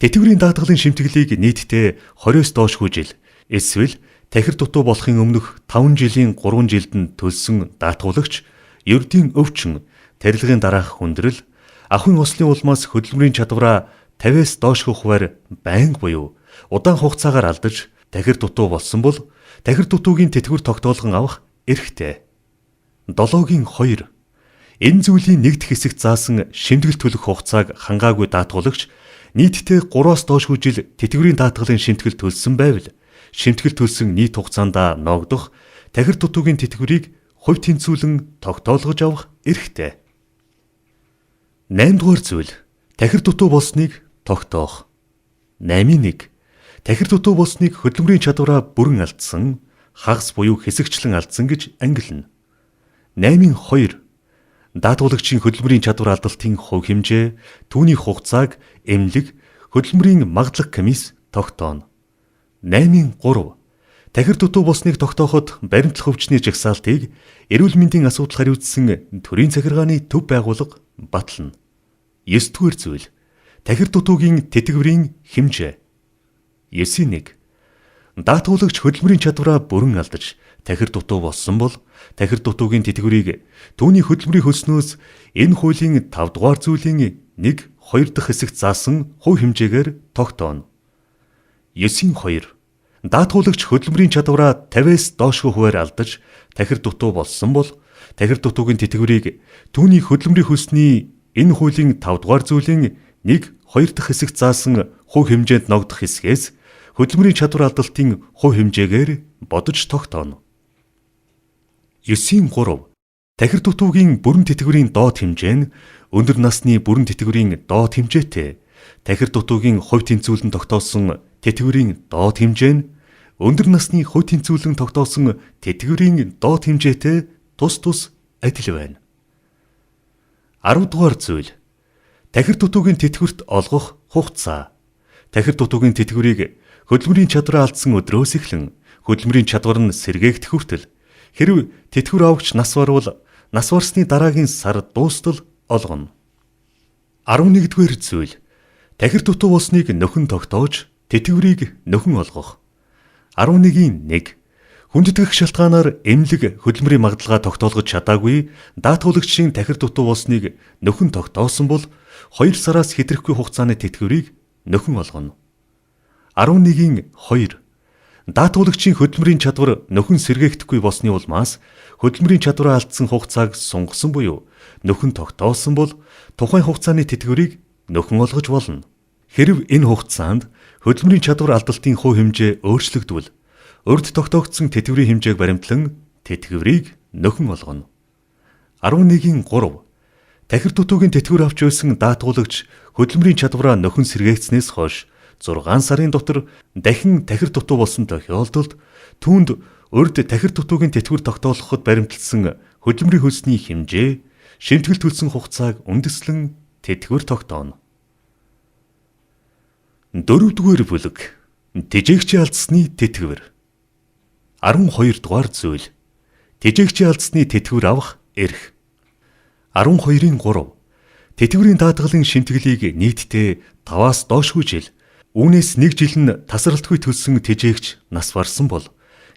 A: тэтгэврийн даатгалын шимтгэлийг нийтдээ 20-с доошгүй жил эсвэл тахир дутуу болохын өмнөх 5 жилийн 3 жилд нь төлсөн даатгуулагч ердийн өвчин, тарилгын дараах хүндрэл, ахын ослын улмаас хөдөлмөрийн чадвараа 50-аас доошгүй хуваар байнга буюу удаан хугацаагаар алдаж тахир дутуу болсон бол тахир дутуугийн тэтгэвэр тогтоолгон авах эрхтэй. 7-гийн 2. Энэ зүйлийн нэг дэх хэсэгт заасан шимтгэл төлөх хугацааг хангаагүй даатгуулагч нийтдээ 3-аас доошгүй жил тэтгэврийн даатгалын шимтгэл төлсөн байвал шимтгэл төлсөн нийт хугацаанд ногдох тахир дутуугийн тэтгэврийг хувь тэнцвүүлэн тогтоолгож авах эрхтэй. 8-р зүйл тахир дутуу болсныг тогтоох. 8-1. Тахир дутуу болсныг хөдөлмөрийн чадвараа бүрэн алдсан, хагас буюу хэсэгчлэн алдсан гэж ангилна. 8-2. Даатгуулагчийн хөдөлмөрийн чадвар алдалтын хувь хэмжээ, түүний хугацааг эмнэлэг хөдөлмөрийн магадлах комисс тогтооно. 8-3. Тахир дутуу болсныг тогтооход баримтлах өвчний жагсаалтыг эрүүл мэндийн асуудал хариуцсан төрийн захиргааны төв байгууллага батлана. 9-р зүйл тахир дутуугийн тэтгэврийн хэмжээ. 9-1. Даатгуулагч хөдөлмөрийн чадвараа бүрэн алдаж тахир дутуу болсон бол тахир дутуугийн тэтгэврийг түүний хөдөлмөрийн хөлснөөс энэ хуулийн 5 дугаар зүйлийн 1-2 дахь хэсэгт заасан хувь хэмжээгээр тогтооно. 9-2. Даатгуулагч хөдөлмөрийн чадвараа 50-аас доошгүй хуваар алдаж тахир дутуу болсон бол тахир дутуугийн тэтгэврийг түүний хөдөлмөрийн хөлсний энэ хуулийн 5 дугаар зүйлийн 1-2 дахь хэсэгт заасан хувь хэмжээнд ногдох хэсгээс хөдөлмөрийн чадвар алдалтын хувь хэмжээгээр бодож тогтооно. 9-3. Тахир дутуугийн бүрэн тэтгэврийн доод хэмжээ нь өндөр насны бүрэн тэтгэврийн доод хэмжээтэй, тахир дутуугийн хувь тэнцвүүлэн тогтоосон тэтгэврийн доод хэмжээ нь өндөр насны хувь тэнцвүүлэн тогтоосон тэтгэврийн доод хэмжээтэй тус адил байна. 10 дугаар зүйл тахир дутуугийн тэтгэврт олгох хугацаа. Тахир дутуугийн тэтгэврийг хөдөлмөрийн чадвараа алдсан өдрөөс эхлэн хөдөлмөрийн чадвар нь сэргээгдэх хүртэл хэрв тэтгэвэр авагч нас барвал нас барсны дараагийн сар дуустал олгоно. 11-р зүйл тахир дутуу болсныг нөхөн тогтоож тэтгэврийг нөхөн олгох. 11-1. Хүндэтгэх шалтгаанаар эмнэлэг хөдөлмөрийн магадлалаа тогтоолгож чадаагүй даатгуулагчийн тахир дутуу болсныг нөхөн тогтоосон бол 2 сараас хэтрэхгүй хугацааны тэтгэврийг нөхөн олгоно. 11-2. Даатгуулагчийн хөдөлмөрийн чадвар нөхөн сэргээхдэггүй болсны улмаас хөдөлмөрийн чадвараа алдсан хугацааг сунгасан буюу нөхөн тогтоосон бол тухайн хугацааны тэтгэврийг нөхөн олгож болно. Хэрв энэ хугацаанд хөдөлмөрийн чадвар алдалтын хувь хэмжээ өөрчлөгдвөл урьд тогтоогдсон тэтгэврийн хэмжээг баримтлан тэтгэврийг нөхөн олгоно. 11-3. Тахир дутуугийн тэтгэвэр авч байсан даатгуулагч хөдөлмөрийн чадвараа нөхөн сэргээгдснээс хойш 6 сарын дотор дахин тахир дутуу болсон тохиолдолд түүнд урьд тахир дутуугийн тэтгэвэр тогтоолгоход баримтлсан хөдөлмөрийн хөлсний хэмжээ, шимтгэл төлсөн хугацааг үндэслэн тэтгэвэр тогтооно. 4-р бүлэг тэжээгчийн алдсны тэтгэвэр. 12 дугаар зүйл тэжээгчийн алдсны тэтгэвэр авах эрх. 12-3. Тэтгэврийн даатгалын шимтгэлийг нийтдээ 5-аас доошгүй жил, үүнээс 1 жил нь тасралтгүй төлсөн тэжээгч нас барсан бол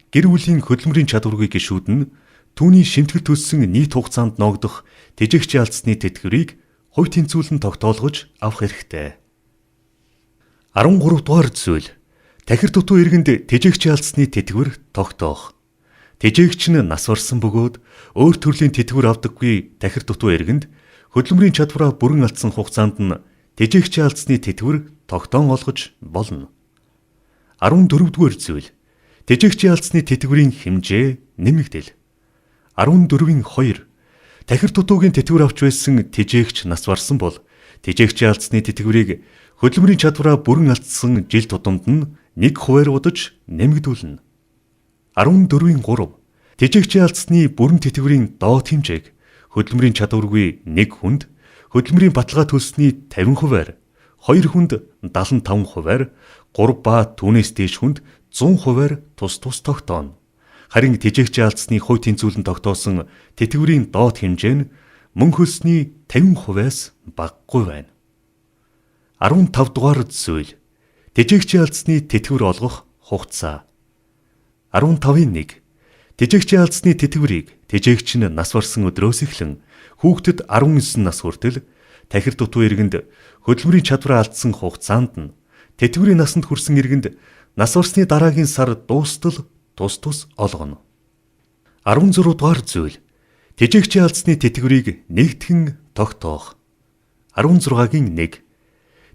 A: гэр бүлийн хөдөлмөрийн чадваргүй гишүүд нь түүний шимтгэл төлсөн нийт хугацаанд ногдох тэжээгчийн алдсны тэтгэврийг хувь тэнцвүүлэн тогтоолгож авах эрхтэй. 13 дугаар зүйл тахир дутуу иргэнд тэжээгчийн алдсны тэтгэвэр тогтоох. Тэжээгч нь нас барсан бөгөөд өөр төрлийн тэтгэвэр авдаггүй тахир дутуу иргэнд хөдөлмөрийн чадвараа бүрэн алдсан хугацаанд нь тэжээгчийн алдсны тэтгэвэр тогтоон олгож болно. 14-р зүйл тэжээгчийн алдсны тэтгэврийн хэмжээ нэмэгдэл. 14-2. Тахир дутуугийн тэтгэвэр авч байсан тэжээгч нас барсан бол тэжээгчийн алдсны тэтгэврийг хөдөлмөрийн чадвараа бүрэн алдсан жил тутамд нь 1% удаж нэмэгдүүлнэ. 14-3. Тэжээгчийн алдсны бүрэн тэтгэврийн доод хэмжээг хөдөлмөрийн чадваргүй 1 хүнд хөдөлмөрийн баталгаа төлсөний 50%-аар, 2 хүнд 75%-аар, 3 ба түүнээс дээш хүнд 100%-аар тус тогтооно. Харин тэжээгчийн алдсны хувь тэнцвүүлэн тогтоосон тэтгэврийн доод хэмжээ нь мөн хөлсний 50%-аас багагүй байна. 15 дугаар зүйл тэжээгчийн алдсны тэтгэвэр олгох хугацаа. 15-1. Тэжээгчийн алдсны тэтгэврийг тэжээгч нь нас барсан өдрөөс эхлэн хүүхдэд 19 нас хүртэл тахир дутуу иргэнд хөдөлмөрийн чадвараа алдсан хугацаанд нь тэтгэврийн насанд хүрсэн иргэнд нас барсны дараагийн сар дуустал тус тус олгоно. 16 дугаар зүйл тэжээгчийн алдсны тэтгэврийг нэгтгэн тогтоох. 16-гийн 1.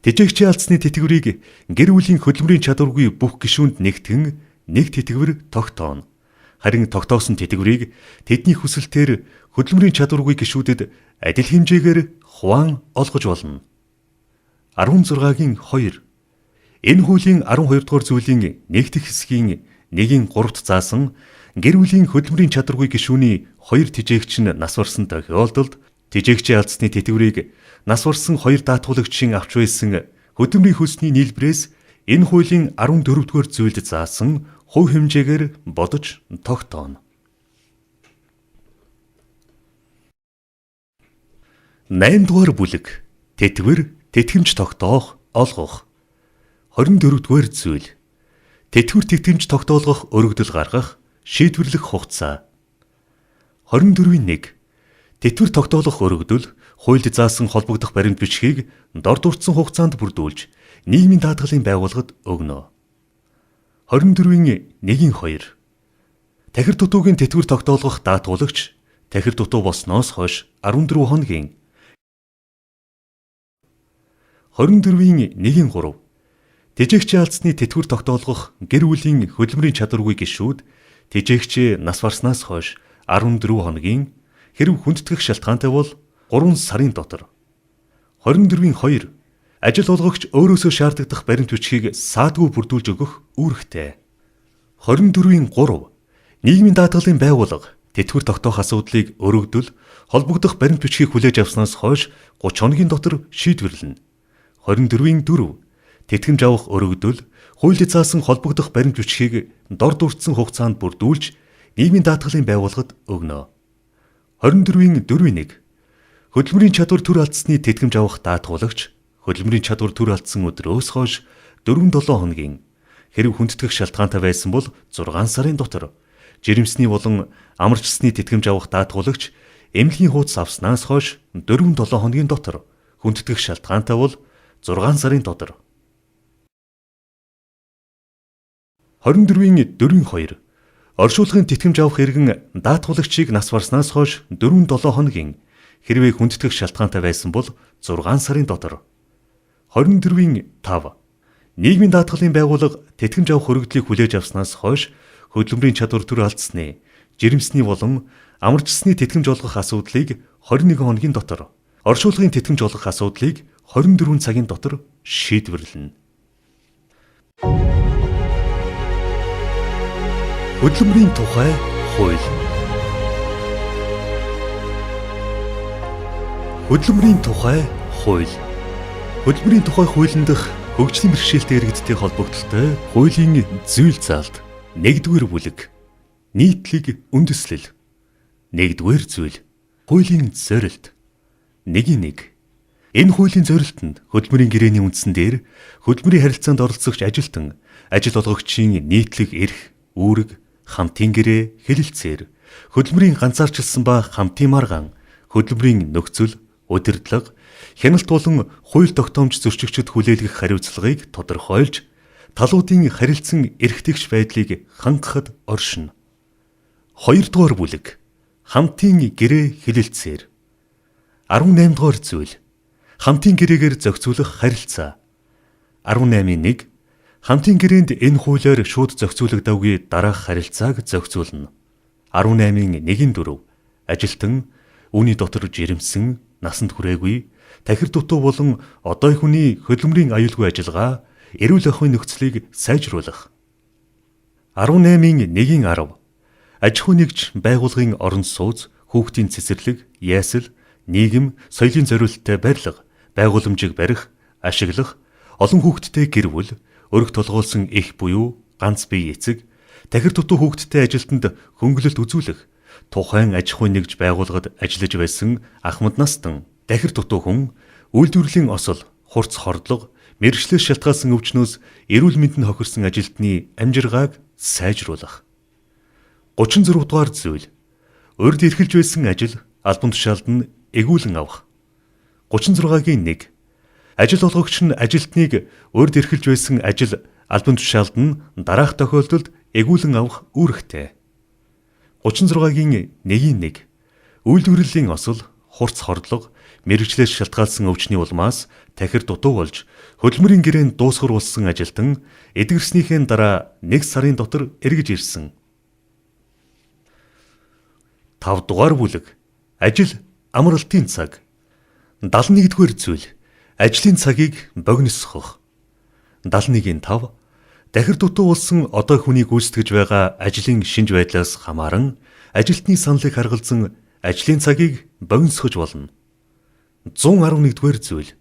A: Тэжээгчийн алдсны тэтгэврийг гэр бүлийн хөдөлмөрийн чадваргүй бүх гишүүнд нэгтгэн нэг тэтгэвэр тогтооно. Харин тогтоосон тэтгэврийг тэдний хүсэлтээр хөдөлмөрийн чадваргүй гишүүдэд адил хэмжээгээр хуваан олгож болно. 16-гийн 2. Энэ хуулийн 12 дугаар зүйлийн нэгдэх хэсгийн 1-3-т заасан гэр бүлийн хөдөлмөрийн чадваргүй гишүүний 2 тэжээгч нь нас барсан тохиолдолд тэжээгчийн алдсны тэтгэврийг нас барсан 2 даатгуулагчийн авч байсан хөдөлмөрийн хөлсний нийлбэрээс энэ хуулийн 14 дугаар зүйлд заасан хувь хэмжээгээр бодож тогтооно. 8 дугаар бүлэг тэтгэвэр тэтгэмж тогтоох олгох. 24 дугаар зүйл тэтгэвэр тэтгэмж тогтоолгох өргөдөл гаргах шийдвэрлэх хугацаа. 24-ийн 1. Тэтгэвэр тогтоолгох өргөдөл хуульд заасан холбогдох баримт бичгийг дор дурдсан хугацаанд бүрдүүлж нийгмийн даатгалын байгууллагад өгнө. 24-ийн 1-2. Тахир дутуугийн тэтгэвэр тогтоолгох даатгуулагч тахир дутуу болсноос хойш 14 хоногийн. 24-ийн 1-3. Тэжээгчийн алдсны тэтгэвэр тогтоолгох гэр бүлийн хөдөлмөрийн чадваргүй гишүүд тэжээгчээ нас барснаас хойш 14 хоногийн хэрв хүндэтгэх шалтгаантай бол 3 сарын дотор. 24-ийн 2. Ажил олгогч өөрөөсөө шаардагдах баримт бичгийг саадгүй бүрдүүлж өгөх үүрэгтэй. 24-ийн 3. Нийгмийн даатгалын байгууллага тэтгэвэр тогтоох асуудлыг өргөдөл холбогдох баримт бичгийг хүлээж авснаас хойш 30 хоногийн дотор шийдвэрлэнэ. 24-ийн 4. Тэтгэмж авах өргөдөл хуульд заасан холбогдох баримт бичгийг дор дурдсан хугацаанд бүрдүүлж нийгмийн даатгалын байгууллагад өгнө. 24-ийн 4-1. Хөдөлмөрийн чадвар төр алдсны тэтгэмж авах даатгуулагч хөдөлмөрийн чадвар төр алдсан өдрөөс хойш 4-7 хоногийн хэрв хүндэтгэх шалтгаантай байсан бол 6 сарын дотор жирэмсний болон амарчсны тэтгэмж авах даатгуулагч эмнэлгийн хуудас авснаас хойш 4-7 хоногийн дотор хүндэтгэх шалтгаантай бол 6 сарын дотор. 24-ийн 4-2. Оршуулгын тэтгэмж авах иргэн даатгуулагчийг нас барснаас хойш 4-7 хоногийн хэрвээ хүндэтгэх шалтгаантай байсан бол 6 сарын дотор. 24-ийн 5. Нийгмийн даатгалын байгууллага тэтгэмж авах өргөдлийг хүлээж авснаас хойш хөдөлмөрийн чадвар төр алдсны, жирэмсний болон амарчсны тэтгэмж олгох асуудлыг 21 хоногийн дотор, оршуулгын тэтгэмж олгох асуудлыг 24 цагийн дотор шийдвэрлэнэ. Хөдөлмөрийн тухай хууль. Хөдөлмөрийн тухай хууль. Хөдөлмөрийн тухай хуулийн дах хөгжлийн бэрхшээлтэй иргэдтэй холбогдолтой хуулийн зүйл заалт 1-р бүлэг нийтлэг үндэслэл. 1-р зүйл хуулийн зорилт. 1-1. Энэ хуулийн зорилт нь хөдөлмөрийн гэрээний үндсэн дээр хөдөлмөрийн харилцаанд оролцогч ажилтан, ажил олгогчийн нийтлэг эрх, үүрэг, хамтын гэрээ, хэлэлцээр, хөдөлмөрийн ганцаарчилсан ба хамтын маргаан, хөдөлмөрийн нөхцөл, удирдлага, хяналт болон хууль тогтоомж зөрчигчд хүлээлгэх хариуцлагыг тодорхойлж, талуудын харилцан эрхтэгч байдлыг хангахад оршино. 2-р бүлэг хамтын гэрээ, хэлэлцээр. 18-р зүйл хамтын гэрээгээр зохицуулах харилцаа. 18-1. Хамтын гэрээнд энэ хуулиар шууд зохицуулагдаагүй дараах харилцааг зохицуулна. 18-1-4. Ажилтан үүний дотор жирэмсэн, насанд хүрээгүй, тахир дутуу болон одой хүний хөдөлмөрийн аюулгүй ажиллагаа, эрүүл ахуйн нөхцөлийг сайжруулах. 18-1-10. Аж ахуй нэгж байгууллагын орон сууц, хүүхдийн цэцэрлэг, ясэл, нийгэм, соёлын зориулалттай барилга, байгууламжийг барих, ашиглах, олон хүүхэдтэй гэр бүл, өргө толгойлсон их буюу ганц бие эцэг, тахир дутуу хүүхэдтэй ажилтнанд хөнгөлөлт үзүүлэх, тухайн аж ахуй нэгж байгууллагад ажиллаж байсан ахмад настан, тахир дутуу хүн, үйлдвэрлэлийн осол, хурц хордлого, мэргэжлээс шалтгаалсан өвчнөөс эрүүл мэндэнд хохирсон ажилтны амжиргааг сайжруулах. 36 дугаар зүйл. Урьд эрхэлж байсан ажил, албан тушаалд нь эгүүлэн авах. 36-гийн 1. Ажил олгогч нь ажилтныг урьд эрхэлж байсан ажил албан тушаалд нь дараах тохиолдолд эгүүлэн авах үүрэгтэй. 36-гийн 1-1. Үйлдвэрлэлийн осол, хурц хорлого, мэргэжлээс шалтгаалсан өвчний улмаас тахир дутуу болж хөдөлмөрийн гэрээнд дуусгар болсон ажилтан эдгэрснийхээ дараа 1 сарын дотор эргэж ирсэн. 5 дугаар бүлэг. Ажил амралтын цаг. 71-р зүйл. Ажлын цагийг богиносгох. 71-5. Тахир дутуу болсон одоо хүний гүйцэтгэж байгаа ажлын шинж байдлаас хамааран ажилтны саналыг харгалзан ажлын цагийг богиносгож болно. 111-р зүйл.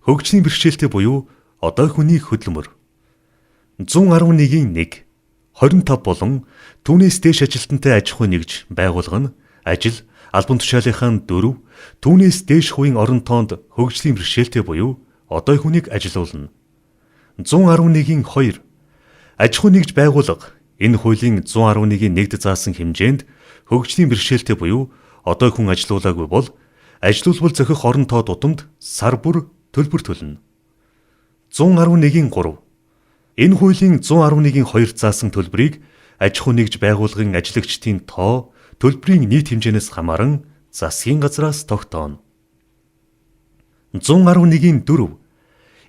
A: Хөгжлийн бэрхшээлтэй буюу одоо хүний хөдөлмөр. 111-ийн 1. 25 болон түүнээс дээш ажилтнтай аж ахуй нэгж байгуулга нь ажил албан тушаалынхаа 4 түүнээс дээш хувийн оронтоонд хөгжлийн бэрхшээлтэй буюу одоо хүнийг ажилуулна. 111-ийн 2. Аж ахуй нэгж байгуулга энэ хуулийн 111-ийн 1-д заасан хэмжээнд хөгжлийн бэрхшээлтэй буюу одоо хүн ажилуулаагүй бол ажилуулбал зохих оронтоо дутамд сар бүр төлбөр төлнө. 111-ийн 3. Энэ хуулийн 111-ийн 2 заасан төлбөрийг аж ахуй нэгж байгууллагын ажиллагчдын тоо төлбөрийн нийт хэмжээнээс хамааран засгийн газраас тогтооно. 111-ийн 4.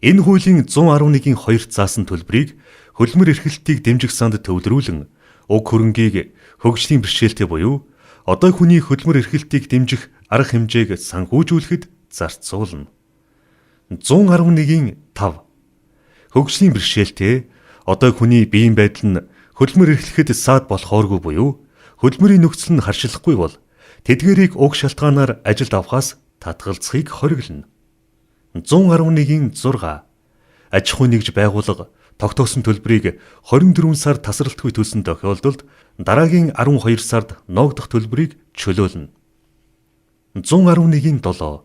A: Энэ хуулийн 111-ийн 2 заасан төлбөрийг хөдөлмөр эрхлэлтийг дэмжих санд төвлөрүүлэн уг хөрөнгийг хөгжлийн бэрхшээлтэй буюу одоо хүний хөдөлмөр эрхлэлтийг дэмжих арга хэмжээг санхүүжүүлэхэд зарцуулна. 111-ийн 5. Хөгжлийн бэрхшээлтэй одоо хүний биеийн байдал нь хөдөлмөр эрхлэхэд саад болохооргүй буюу хөдөлмөрийн нөхцөл нь харшиллахгүй бол тэдгээрийг уг шалтгаанаар ажилд авахаас татгалзахыг хориглоно. 111-ийн 6. Аж ахуй нэгж байгуулга тогтоосон төлбөрийг 24 сар тасралтгүй төлсөн тохиолдолд дараагийн 12 сард ноогдох төлбөрийг чөлөөлнө. 111-ийн 7.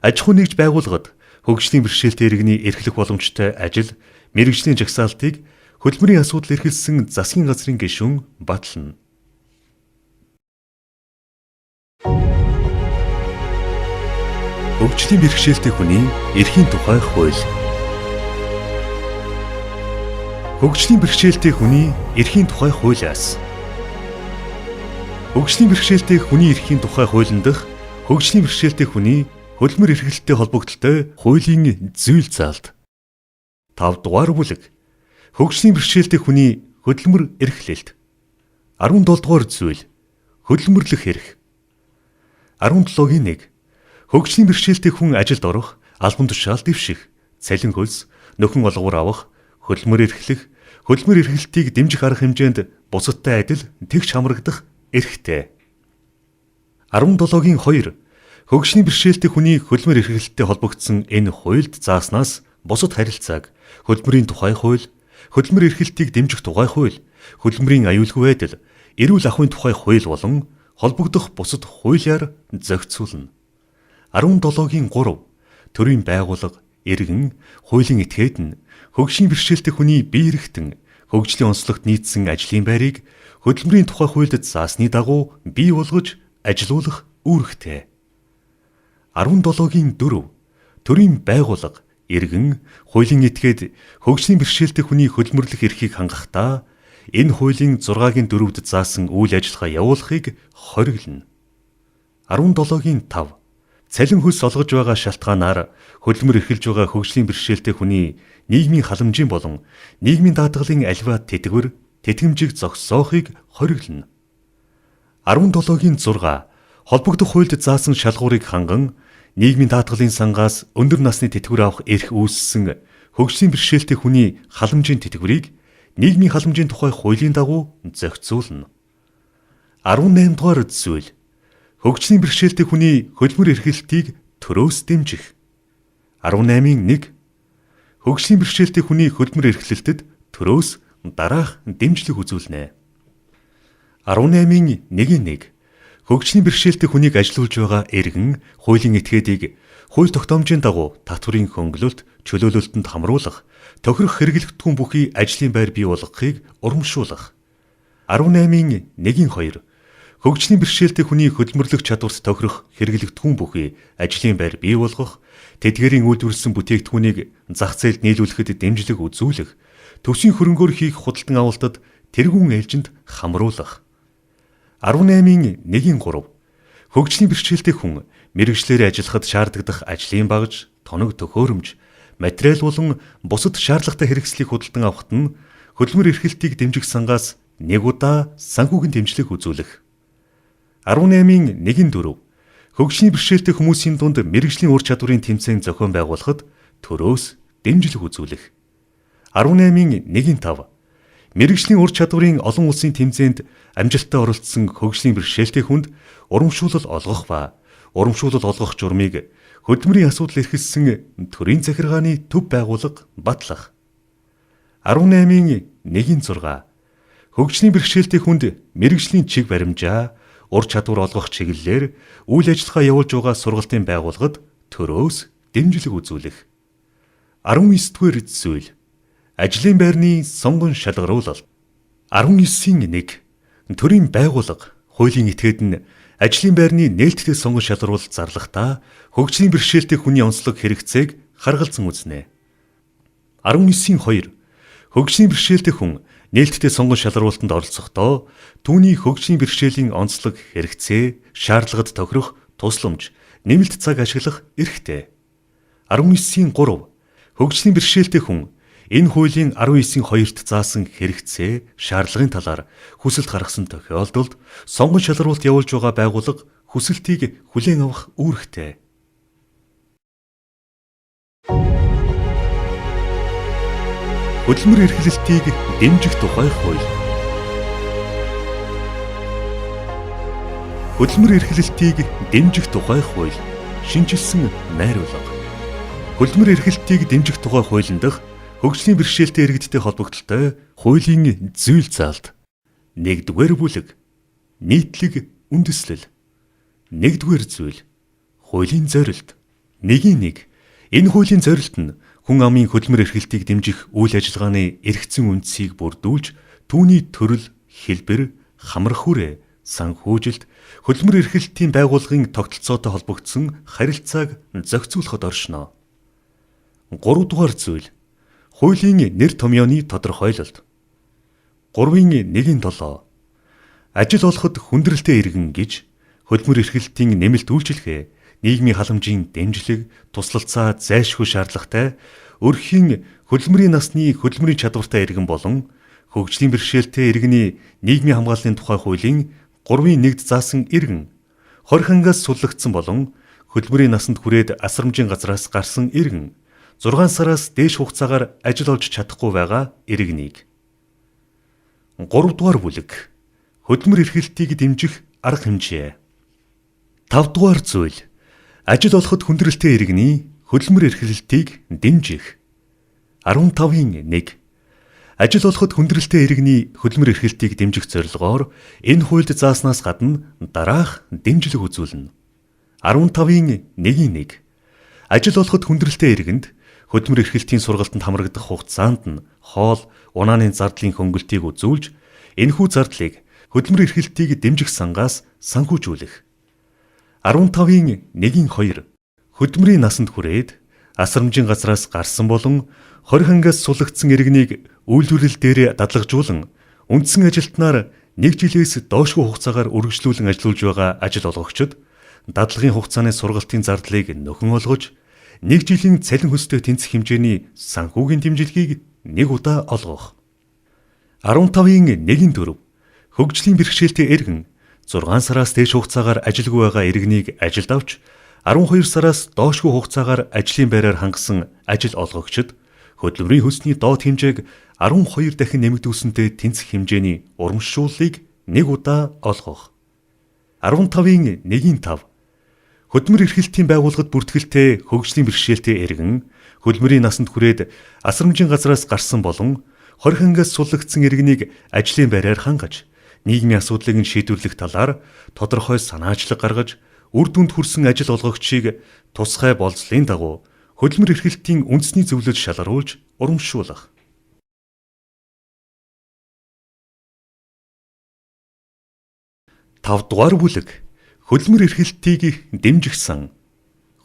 A: Аж ахуй нэгж байгууллагад хөгжлийн бэрхшээлтэй иргэний эрхлэх боломжтой ажил, мэргэжлийн жагсаалтыг хөдөлмөрийн асуудал эрхэлсэн засгийн газрын гишүүн батлана. Хөгжлийн бэрхшээлтэй хүний эрхийн тухай хууль. Хөгжлийн бэрхшээлтэй хүний эрхийн тухай хуулиас. Хөгжлийн бэрхшээлтэй хүний эрхийн тухай хуулинд дах хөгжлийн бэрхшээлтэй хүний хөдөлмөр эрхлэлттэй холбогдолтой хуулийн зүйл заалт. 5 дугаар бүлэг. Хөгжлийн бэрхшээлтэй хүний хөдөлмөр эрхлэлт. 17 дугаар зүйл. Хөдөлмөрлөх эрх. 17-гийн 1. Хөгжлийн бэрхшээлтэй хүн ажилд орох, албан тушаал дэвших, цалин хөлс, нөхөн олгор авах, хөдөлмөр эрхлэх, хөдөлмөр эрхлэлтийг дэмжих арга хэмжээнд бусадтай адил тэгш хамрагдах эрхтэй. 17-гийн 2. Хөгжлийн бэрхшээлтэй хүний хөдөлмөр эрхлэлттэй холбогдсон энэ хуульд зааснаас бусад харилцааг хөдөлмөрийн тухай хууль, хөдөлмөр эрхлэлтийг дэмжих тухай хууль, хөдөлмөрийн аюулгүй байдал, эрүүл ахуйн тухай хууль болон холбогдох бусад хуулиар зохицуулна. 17-гийн 3. Төрийн байгууллага, иргэн, хуулийн этгээд нь хөгжлийн бэрхшээлтэй хүний бие эрхтэн, хөгжлийн онцлогт нийцсэн ажлын байрыг хөдөлмөрийн тухай хуульд заасны дагуу бий болгож ажилуулах үүрэгтэй. 17-гийн 4. Төрийн байгууллага, иргэн, хуулийн этгээд хөгжлийн бэрхшээлтэй хүний хөдөлмөрлөх эрхийг хангахдаа энэ хуулийн 6-гийн 4-д заасан үйл ажиллагаа явуулахыг хориглоно. 17-гийн 5. Цалин хөлс олгож байгаа шалтгаанаар хөдөлмөр эрхэлж байгаа хөгжлийн бэрхшээлтэй хүний нийгмийн халамжийн болон нийгмийн даатгалын аливаа тэтгэвэр, тэтгэмжийг зогсоохыг хориглоно. 17-гийн 6. Холбогдох хуульд заасан шалгуурыг ханган нийгмийн даатгалын сангаас өндөр насны тэтгэвэр авах эрх үүссэн хөгжлийн бэрхшээлтэй хүний халамжийн тэтгэврийг нийгмийн халамжийн тухай хуулийн дагуу зохицуулна. 18 дугаар зүйл. Хөгжлийн бэрхшээлтэй хүний хөдөлмөр эрхлэлтийг төрөөс дэмжих. 18-ийн 1. Хөгжлийн бэрхшээлтэй хүний хөдөлмөр эрхлэлтэд төрөөс дараах дэмжлэг үзүүлнэ. 18-ийн 1-1. Хөгжлийн бэрхшээлтэй хүнийг ажилуулж байгаа иргэн, хуулийн этгээдийг хууль тогтоомжийн дагуу татврын хөнгөлөлт, чөлөөлөлтөнд хамруулах, тохирох хэрэглэгдэхүүн бүхий ажлын байр бий болгохыг урамшуулах. 18-ийн 1-2. Хөгжлийн бэрхшээлтэй хүний хөдөлмөрлөх чадварт тохирох хэрэглэгдэхүүн бүхий ажлын байр бий болгох, тэдгээрийн үйлдвэрлэсэн бүтээгдэхүүнийг зах зээлд нийлүүлэхэд дэмжлэг үзүүлэх, төвшин хөрөнгөөр хийх худалдан авалтад тэргүүн ээлжинд хамруулах. 18-1-3 Хөгжлийн бэрхшээлтэй хүн мэргэжлээр ажиллахад шаарддаг ажлын багж, тоног төхөөрөмж, материал болон бусад шаардлагатай хэрэгслийг худалдан авахт нь хөдөлмөр эрхлэлтийг дэмжих сангаас нэг удаа санхүүгийн дэмжлэг үзүүлэх. 18-1-4 Хөгжлийн бэрхшээлтэй хүмүүсийн дунд мэргэжлийн ур чадварын тэмцээн зохион байгуулахад төрөөс дэмжлэг үзүүлэх. 18-1-5 Мэргэжлийн ур чадварын олон улсын тэмцээнд амжилттай оролцсон хөгжлийн бэрхшээлтэй хүнд урамшуулал олгох ба урамшуулал олгох журмыг хөдөлмөрийн асуудал эрхэлсэн төрийн захиргааны төв байгууллага батлах. 18-1-6 Хөгжлийн бэрхшээлтэй хүнд мэргэжлийн чиг баримжаа, ур чадвар олгох чиглэлээр үйл ажиллагаа явуулж байгаа сургалтын байгууллагад төрөөс дэмжлэг үзүүлэх. 19-р зүйл ажлын байрны сонгон шалгаруулалт. 19-1 төрийн байгууллага хуулийн этгээд нь ажлын байрны нээлттэй сонгон шалгаруулалт зарлахдаа хөгжлийн бэрхшээлтэй хүний онцлог хэрэгцээг харгалзан үзнэ. 19-2 Хөгжлийн бэрхшээлтэй хүн нээлттэй сонгон шалгаруулалтанд оролцохдоо түүний хөгжлийн бэрхшээлийн онцлог хэрэгцээ, шаардлагад тохирох тусламж, нэмэлт цаг ашиглах эрхтэй. 19-3 Хөгжлийн бэрхшээлтэй хүн энэ хуулийн 19-2-т заасан хэрэгцээ, шаардлагын талаар хүсэлт гаргасан тохиолдолд сонгон шалгаруулалт явуулж байгаа байгууллага хүсэлтийг хүлээн авах үүрэгтэй. Хөдөлмөр эрхлэлтийг дэмжих тухай хууль. Хөдөлмөр эрхлэлтийг дэмжих тухай хууль. Шинжилсэн найруулга. Хөдөлмөр эрхлэлтийг дэмжих тухай хуулийн дах хөгжлийн бэрхшээлтэй иргэдтэй холбогдолтой хуулийн зүйл заалт. 1-р бүлэг. Нийтлэг үндэслэл. 1-р зүйл. Хуулийн зорилт. 1-1. Энэ хуулийн зорилт нь хүн амын хөдөлмөр эрхлэлтийг дэмжих үйл ажиллагааны эрхцэн үндсийг бүрдүүлж, түүний төрөл, хэлбэр, хамрах хүрээ, санхүүжилт, хөдөлмөр эрхлэлтийн байгууллагын тогтолцоотой холбогдсон харилцааг зохицуулахад оршино. 3-р зүйл. Хуулийн нэр томьёоны тодорхойлолт. 3-1-7 Ажил олоход хүндрэлтэй иргэн гэж хөдөлмөр эрхлэлтийн нэмэлт үйлчилгээ, нийгмийн халамжийн дэмжлэг, туслалцаа зайлшгүй шаардлагатай өрхийн хөдөлмөрийн насны хөдөлмөрийн чадвартай иргэн болон хөгжлийн бэрхшээлтэй иргэний нийгмийн хамгааллын тухай хуулийн 3-1-д заасан иргэн, 20 хангаас суллагдсан болон хөдөлмөрийн насанд хүрээд асрамжийн газраас гарсан иргэн, 6 сараас дээш хугацаагаар ажил олж чадахгүй байгаа иргэнийг. 3-р бүлэг. Хөдөлмөр эрхлэлтийг дэмжих арга хэмжээ. 5-р зүйл. Ажил олоход хүндрэлтэй иргэний хөдөлмөр эрхлэлтийг дэмжих. 15-1 Ажил олоход хүндрэлтэй иргэний хөдөлмөр эрхлэлтийг дэмжих зорилгоор энэ хуульд зааснаас гадна дараах дэмжлэг үзүүлнэ. 15-1 Ажил олоход хүндрэлтэй иргэнд хөдөлмөр эрхлэлтийн сургалтанд хамрагдах хугацаанд нь хоол, унааны зардлын хөнгөлтийг үзүүлж, энэхүү зардлыг хөдөлмөр эрхлэлтийг дэмжих сангаас санхүүжүүлэх. 15-1-2 Хөдөлмөрийн насанд хүрээд асрамжийн газраас гарсан болон 20 хангаас суллагдсан иргэнийг үйлдвэрлэл дээр дадлагжуулан үндсэн ажилтнаар 1 жилээс доошгүй хугацаагаар үргэлжлүүлэн ажиллуулж байгаа ажил олгогчид дадлагын хугацааны сургалтын зардлыг нөхөн олгож 1 жилийн цалин хөстэй тэнцэх хэмжээний санхүүгийн дэмжлэгийг нэг удаа олгох. 15-1-4 Хөгжлийн бэрхшээлтэй иргэн 6 сараас дээш хугацаагаар ажилгүй байгаа иргэнийг ажилд авч 12 сараас доошгүй хугацаагаар ажлын байраар хангасан ажил олгогчид хөдөлмөрийн хөлсний доод хэмжээг 12 дахин нэмэгдүүлсэнтэй тэнцэх хэмжээний урамшууллыг нэг удаа олгох. 15-1-5 Хөдөлмөр эрхлэлтийн байгууллагад бүртгэлтэй хөгжлийн бэрхшээлтэй иргэн хөдөлмөрийн насанд хүрээд асрамжийн газраас гарсан болон 20 хангаас суллагдсан иргэнийг ажлын байраар хангаж нийгмийн асуудлыг шийдвэрлэх талаар тодорхой санаачлаг гаргаж үр дүнд хүрсэн ажил олгогчийг тусгай болцлын дагуу хөдөлмөр эрхлэлтийн үндэсний зөвлөлд шалгаруулж урамшуулах. 5 дугаар бүлэг хөдөлмөр эрхлэлтийг дэмжих сан.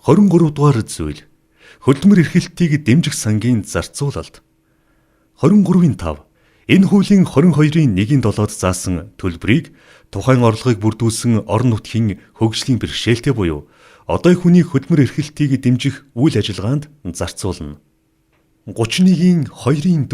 A: 23 дугаар зүйл хөдөлмөр эрхлэлтийг дэмжих сангийн зарцуулалт. 23-5 энэ хуулийн 22-ийн 1-7-д заасан төлбөрийг тухайн орлогыг бүрдүүлсэн орон нутгийн хөгжлийн бэрхшээлтэй буюу одоо хүний хөдөлмөр эрхлэлтийг дэмжих үйл ажиллагаанд зарцуулна. 31-ийн 2-4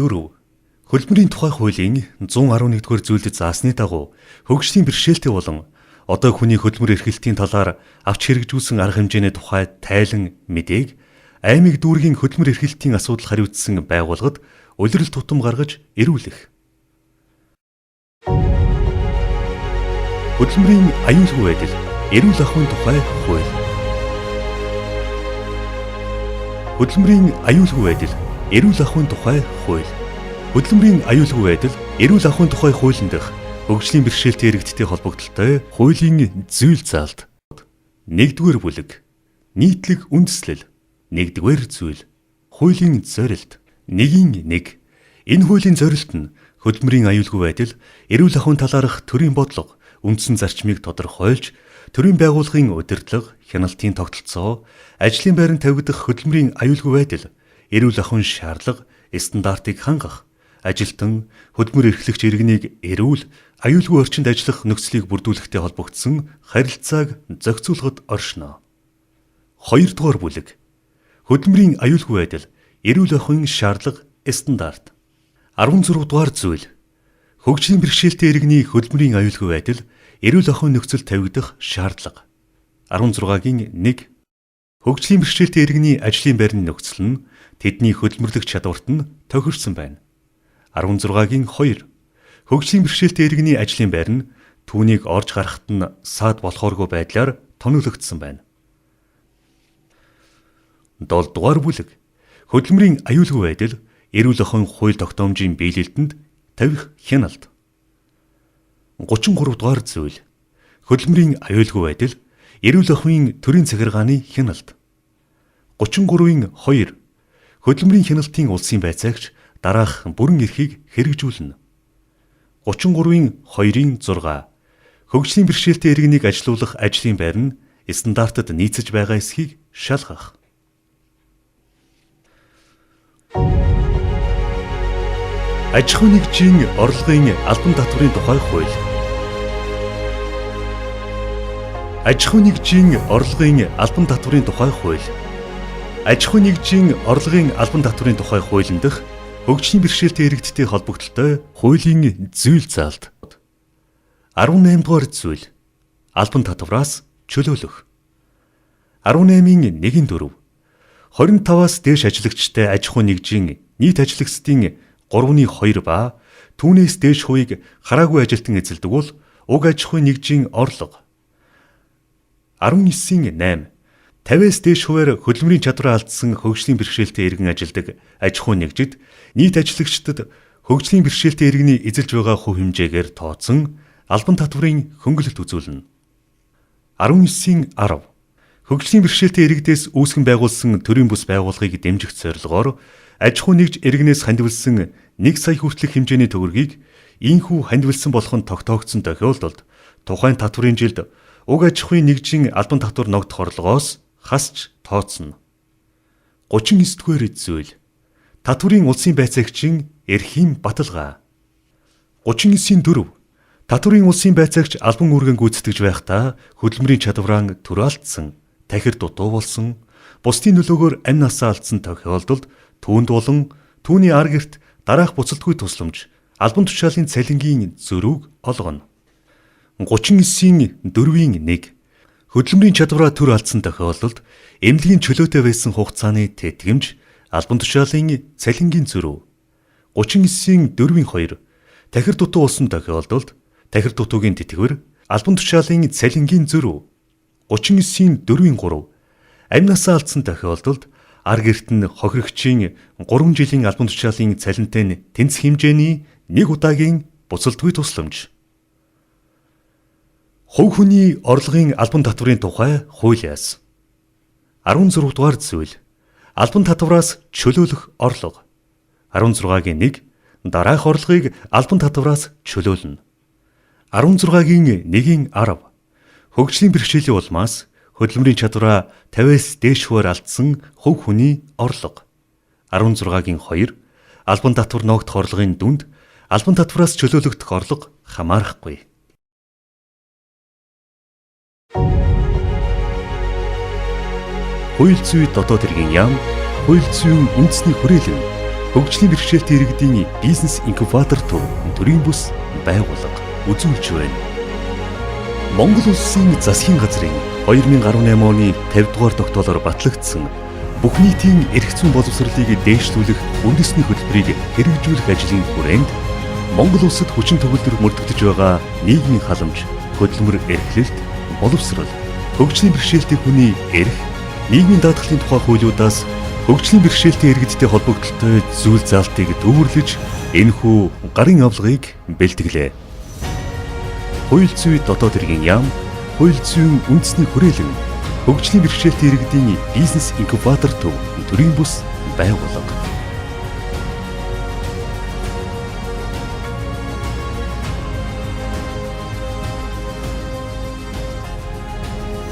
A: хөдөлмөрийн тухай хуулийн 111-р зүйлд заасны дагуу хөгжлийн бэрхшээлтэй болон одоо хүний хөдөлмөр эрхлэлтийн талаар авч хэрэгжүүлсэн арга хэмжээний тухай тайлан мэдээг аймаг дүүргийн хөдөлмөр эрхлэлтийн асуудал хариуцсан байгууллагад улирал тутам гаргаж ирүүлэх. Хөдөлмөрийн аюулгүй байдал, эрүүл ахуйн тухай хууль. Хөдөлмөрийн аюулгүй байдал, эрүүл ахуйн тухай хууль. Хөдөлмөрийн аюулгүй байдал, эрүүл ахуйн тухай хуулийн дэх хөгжлийн бэрхшээлтэй иргэдтэй холбогдолтой хуулийн зүйл заалт. 1-р бүлэг нийтлэг үндэслэл. 1-р зүйл хуулийн зорилт. 1-1 энэ хуулийн зорилт нь хөдөлмөрийн аюулгүй байдал, эрүүл ахуйн талаарх төрийн бодлого, үндсэн зарчмыг тодорхойлж, төрийн байгууллагын удирдлага, хяналтын тогтолцоо, ажлын байранд тавигдах хөдөлмөрийн аюулгүй байдал, эрүүл ахуйн шаардлага, стандартыг хангах, ажилтан, хөдөлмөр эрхлэгч иргэнийг эрүүл, аюулгүй орчинд ажиллах нөхцөлийг бүрдүүлэхтэй холбогдсон харилцааг зохицуулахад оршино. 2-р бүлэг хөдөлмөрийн аюулгүй байдал, эрүүл ахуйн шаардлага, стандарт. 16-р зүйл хөгжлийн бэрхшээлтэй иргэний хөдөлмөрийн аюулгүй байдал, эрүүл ахуйн нөхцөл тавигдах шаардлага. 16-гийн 1 хөгжлийн бэрхшээлтэй иргэний ажлын байрны нөхцөл нь тэдний хөдөлмөрлөх чадварт нь тохирсон байна. 16-гийн 2 хөгжлийн бэрхшээлтэй иргэний ажлын байр нь түүнийг орж гарахт нь саад болохооргүй байдлаар тоногдсон байна. 7-р бүлэг хөдөлмөрийн аюулгүй байдал, эрүүл ахуйн хууль тогтоомжийн биелэлтэнд тавих хяналт. 33-р зүйл хөдөлмөрийн аюулгүй байдал, эрүүл ахуйн төрийн захиргааны хяналт. 33-ийн 2 хөдөлмөрийн хяналтын улсын байцаагч дараах бүрэн эрхийг хэрэгжүүлнэ. 33-ийн 2-ийн 6 хөгжлийн бэрхшээлтэй иргэнийг ажилуулах ажлын байр нь стандартад нийцэж байгаа эсхийг шалгах. Аж ахуй нэгжийн орлогын албан татврын тухай хууль. Аж ахуй нэгжийн орлогын албан татврын тухай хууль. Аж ахуй нэгжийн орлогын албан татврын тухай хуулийн дэх хөгжлийн бэрхшээлтэй иргэдтэй холбогдолтой хуулийн зүйл заалт. 18-р зүйл албан татвараас чөлөөлөх. 18-ийн 1-4 25-аас дээш ажиллагчтай аж ахуй нэгжийн нийт ажиллагчдын 3/2 ба түүнээс дээш хувийг хараагүй ажилтан эзэлдэг бол уг аж ахуй нэгжийн орлого. 19-ийн 8 50-аас дээш хувиар хөдөлмөрийн чадвараа алдсан хөгжлийн бэрхшээлтэй иргэн ажилдаг аж ахуй нэгжид нийт ажиллагчдад хөгжлийн бэрхшээлтэй иргэний эзэлж байгаа хувь хэмжээгээр тооцсон албан татврын хөнгөлөлт үзүүлнэ. 19-ийн 10 хөгжлийн бэрхшээлтэй иргэдээс үүсгэн байгуулсан төрийн бүс байгууллагыг дэмжих зорилгоор аж ахуй нэгж иргэнээс хандивлсан 1 сая хүртэлх хэмжээний төгрөгийг ийхүү хандивлсан болох нь тогтоогдсон тохиолдолд тухайн татврын жилд уг аж ахуйн нэгжийн албан татвар ногдох орлогоос хасч тооцно. 39-р зүйл татврын улсын байцаагчийн эрхийн баталгаа. 39-ийн 4 татврын улсын байцаагч албан үүргэн гүйцэтгэж байхдаа хөдөлмөрийн чадвараа төрөлдсөн, тахир дутуу болсон, бусдын нөлөөгөөр амь насаа алдсан тохиолдолд түүнд болон түүний ар гэрт дараах буцалтгүй тусламж албан тушаалын цалингийн зөрүүг олгоно. 39-ийн 4-ийн 1 хөдөлмөрийн чадвараа төр алдсан тохиолдолд эмнэлгийн чөлөөтэй байсан хугацааны тэтгэмж албан тушаалын цалингийн зөрүү. 39-ийн 4-ийн 2 тахир дутуу болсон тохиолдолд тахир дутуугийн тэтгэвэр албан тушаалын цалингийн зөрүү. 39-ийн 4-ийн 3 амь насаа алдсан тохиолдолд ар гэрт нь хохирогчийн 3 жилийн албан тушаалын цалинтай нь тэнцэх хэмжээний 1 удаагийн буцалтгүй тусламж. Хувь хүний орлогын албан татврын тухай хуулиас. 16 дугаар зүйл албан татвараас чөлөөлөх орлого. 16-гийн 1 дараах орлогыг албан татвараас чөлөөлнө. 16-гийн 1-10 хөгжлийн бэрхшээлийн улмаас хөдөлмөрийн чадвараа 50-аас дээшвээр алдсан хувь хүний орлого. 16-гийн 2 албан татвар ногдох орлогын дүнд албан татвараас чөлөөлөгдөх орлого хамаарахгүй. Хууль зүйн дотоод хэргийн яам, хууль зүйн үндэсний хүрээлэн, хөгжлийн бэрхшээлтэй иргэдийн бизнес инкубатор төв төрийн бүс байгууллага үзүүлж байна. Монгол Улсын засгийн газрын 2018 оны 50 дугаар тогтоолоор батлагдсан бүх нийтийн эрх зүйн боловсролыг дээшлүүлэх үндэсний хөтөлбөрийг хэрэгжүүлэх ажлын хүрээнд Монгол Улсад хүчин төгөлдөр мөрдөгдөж байгаа нийгмийн халамж, хөдөлмөр эрхлэлт, боловсрол, хөгжлийн бэрхшээлтэй хүний эрх, нийгмийн даатгалын тухай хуулиудаас хөгжлийн бэрхшээлтэй иргэдтэй холбогдолтой зүйл заалтыг дүүрлэж энэхүү гарын авлагыг бэлтгэлээ. Хууль зүйн дотоод хэргийн яам, хууль зүйн үндэсний хүрээлэн, хөгжлийн бэрхшээлтэй иргэдийн бизнес инкубатор төв төрийн бүс байгууллага